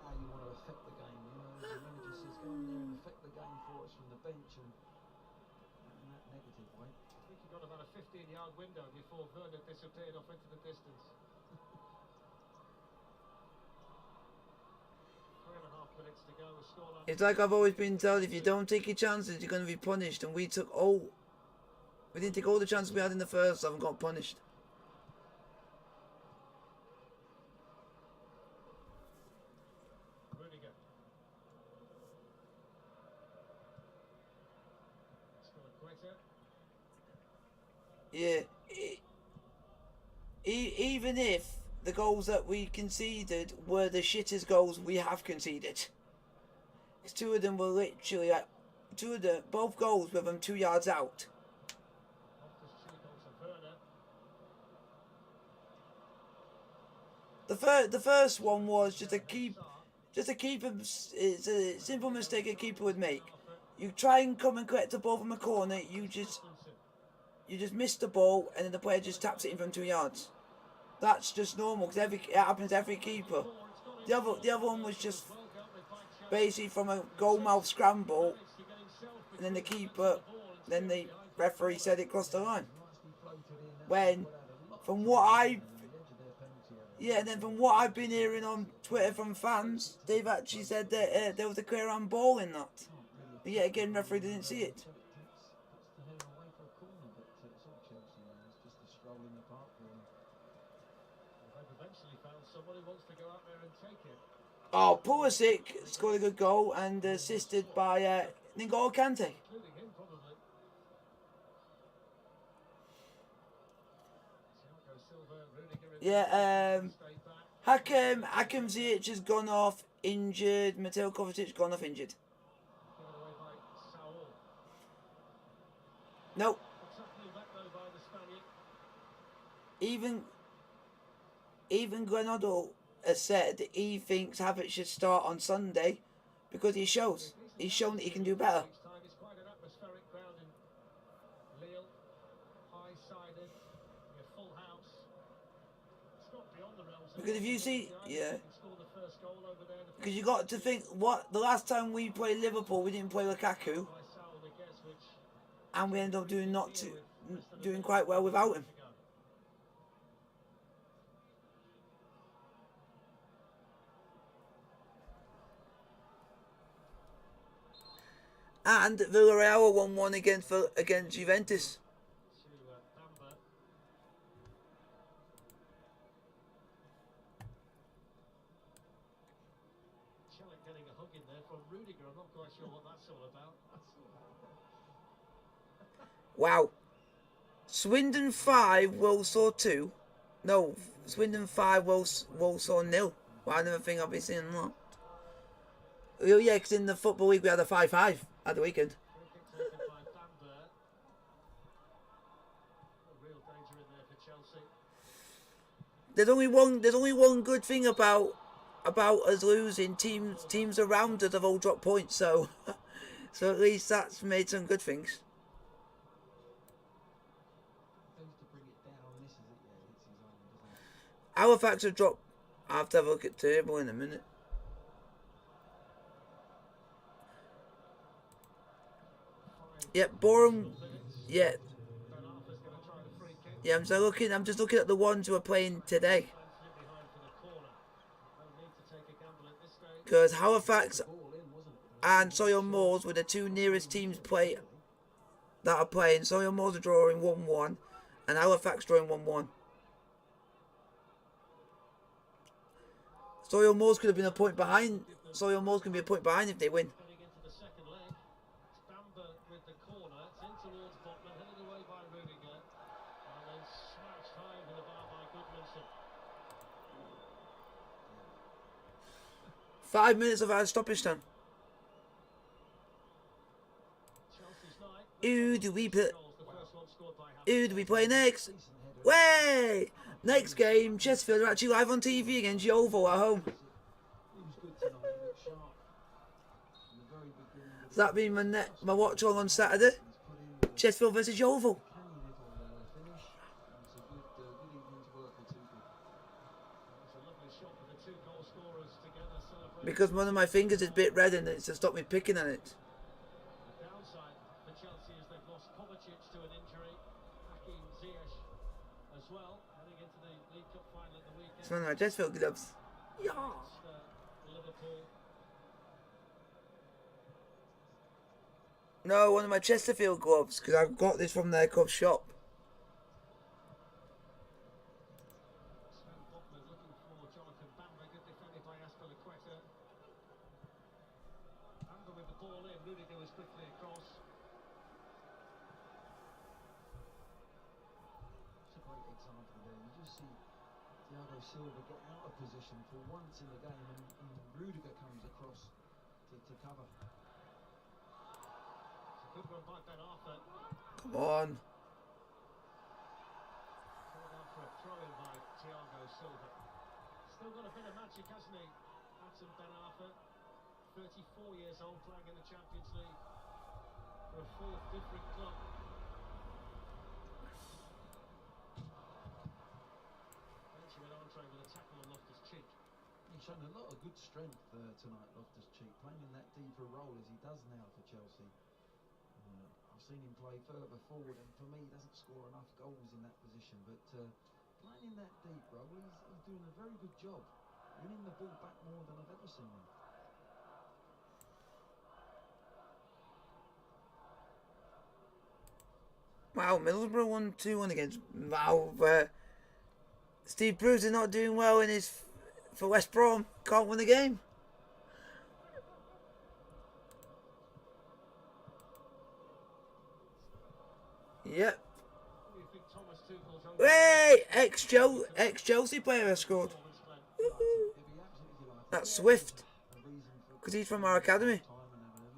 how you want to affect the game. You know, the manager says, go in there and affect the game for us from the bench. And negative way. I think he got about a 15-yard window before Werner disappeared off into the distance. 3.5 minutes to go. The scoreline. It's like I've always been told, if you don't take your chances, you're going to be punished. And we didn't take all the chances we had in the first half and got punished. Rudiger. Still a quitter. Yeah. Even if the goals that we conceded were the shittest goals we have conceded. Because two of them were literally both goals with them 2 yards out. The first one was just a keeper. It's a simple mistake a keeper would make. You try and come and collect the ball from a corner. You just miss the ball, and then the player just taps it in from 2 yards. That's just normal because it happens to every keeper. The other one was just basically from a goal mouth scramble, and then the referee said it crossed the line. And then from what I've been hearing on Twitter from fans, they've actually said that there was a clear handball in that. But yet again, referee didn't see it. Oh, Pulisic scored a good goal and assisted by N'Golo Kante. Yeah, Hakim Ziyech has gone off injured. Mateo Kovacic gone off injured. Nope. Even Granado has said that he thinks Havertz should start on Sunday because he's shown that he can do better. It's quite an atmospheric crowd in Lille, high-sided, a full house. It's not beyond the realms. Because if you see, because you got to think, the last time we played Liverpool, we didn't play Lukaku, and we ended up doing quite well without him. And Villarreal won 1 against Juventus. Getting a hug in there from Rudiger. I'm not quite sure what that's all about. Wow. Swindon 5, Walsall 2. No, Swindon 5, Walsall 0. Well, I never think I'll be seeing that. Oh yeah, because in the Football League we had a 5-5 at the weekend. There's only one good thing about us losing. Teams around us have all dropped points, so at least that's made some good things. Halifax have dropped. I'll have to have a look at the table in a minute. Yep, Boreham. Yeah. Yeah, I'm just looking at the ones who are playing today. Because Halifax and Sawyer Moors were the two nearest teams that are playing. Sawyer Moors are drawing 1-1 and Halifax drawing 1-1. Sawyer Moors could have been a point behind. Sawyer Moors can be a point behind if they win. With the corner, it's in towards Botman, headed away by Rudiger, and then smashed high over the bar by Goodmanson. 5 minutes of our stoppage time. Who do we play next? Way! Next game, Chesterfield are actually live on TV against Yeovil at home. Does that mean my watch along on Saturday? Chesterfield versus Yeovil. Because one of my fingers is a bit red and it's to stop me picking on it. The downside for Chelsea is they've lost Kovacic to one of my Chesterfield gloves. Yeah. Liverpool. No, one of my Chesterfield gloves, because I got this from their club shop. Sven Botman looking for Jonathan Bamber, good defended by Aspilicueta. Bamber with the ball in, Rudiger was quickly across. It's a great example there. You just see Thiago Silva get out of position for once in the game, and Rudiger comes across to cover. It's a good one by Ben Arthur. Come on. Called out for a throw-in by Thiago Silva. Still got a bit of magic, hasn't he? That's Ben Arthur. 34 years old, playing in the Champions League for a fourth different club. Benjamin Andre with a tackle on Loftus-Cheek. He's shown a lot of good strength tonight, Loftus-Cheek, playing in that deeper role as he does now for Chelsea. I've seen him play further forward, and for me, he doesn't score enough goals in that position. But playing in that deep role, he's doing a very good job, winning the ball back more than I've ever seen him. Wow, Middlesbrough won 2-1 against. Wow, Steve Bruce is not doing well for West Brom. Can't win the game. Yep. What do you think Thomas Tuchel's own Hey, ex-Chelsea player has scored. Woohoo. That's Swift, because he's from our academy.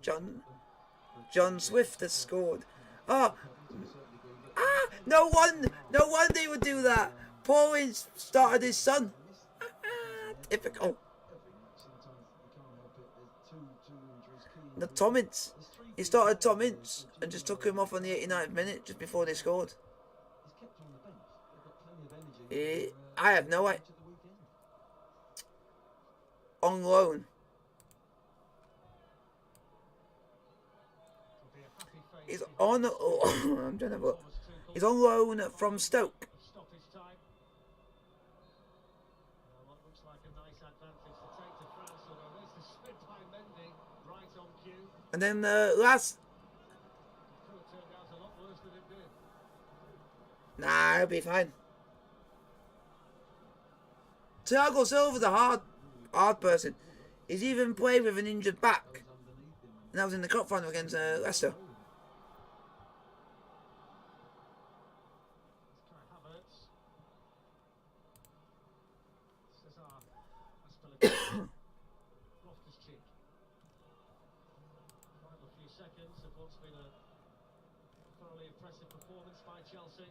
John Swift has scored. Oh, no wonder he would do that. Paulins started his son. Typical. The Tom Ince. He started Tom Ince and just took him off on the 89th minute just before they scored. I have no idea. On loan. He's on. Oh, I'm trying to look. He's on loan from Stoke. stoppage time? What looks like a nice advantage to take to France, although there's the slip by Mendy, right on cue. And then the last. Could have turned out a lot worse than it did. Nah, he'll be fine. Thiago Silva's a hard person. He's even played with an injured back. And that was in the cup final against Leicester. Loftus-Cheek. Final few seconds of what's been a thoroughly impressive performance by Chelsea.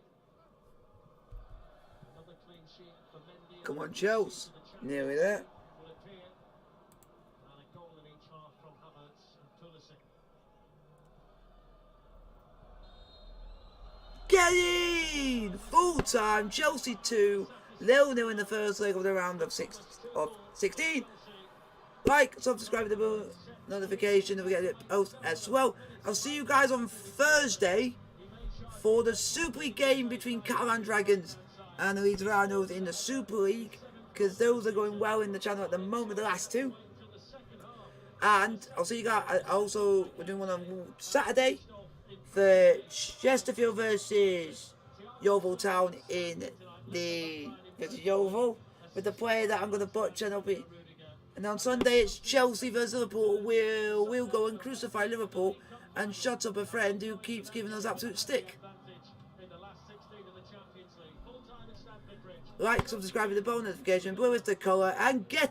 Another clean sheet for Mendy. Come on, Chelsea. Nearly there. Will appear. And a goal in each half from Havertz and Pulisic. Get in! Full time. Chelsea 2. Lille 0 in the first leg of the round of 16. Like, subscribe to the notification. Don't forget to post as well. I'll see you guys on Thursday for the Super League game between Catalan Dragons and the Leeds Rhinos in the Super League, because those are going well in the channel at the moment, the last two. And I'll see you guys. Also, we're doing one on Saturday for Chesterfield versus Yeovil Town in the Yeovil, with the player that I'm going to butcher. And on Sunday it's Chelsea versus Liverpool. We'll go and crucify Liverpool and shut up a friend who keeps giving us absolute stick. Like, subscribe to the bell notification, blue is the colour, and get it.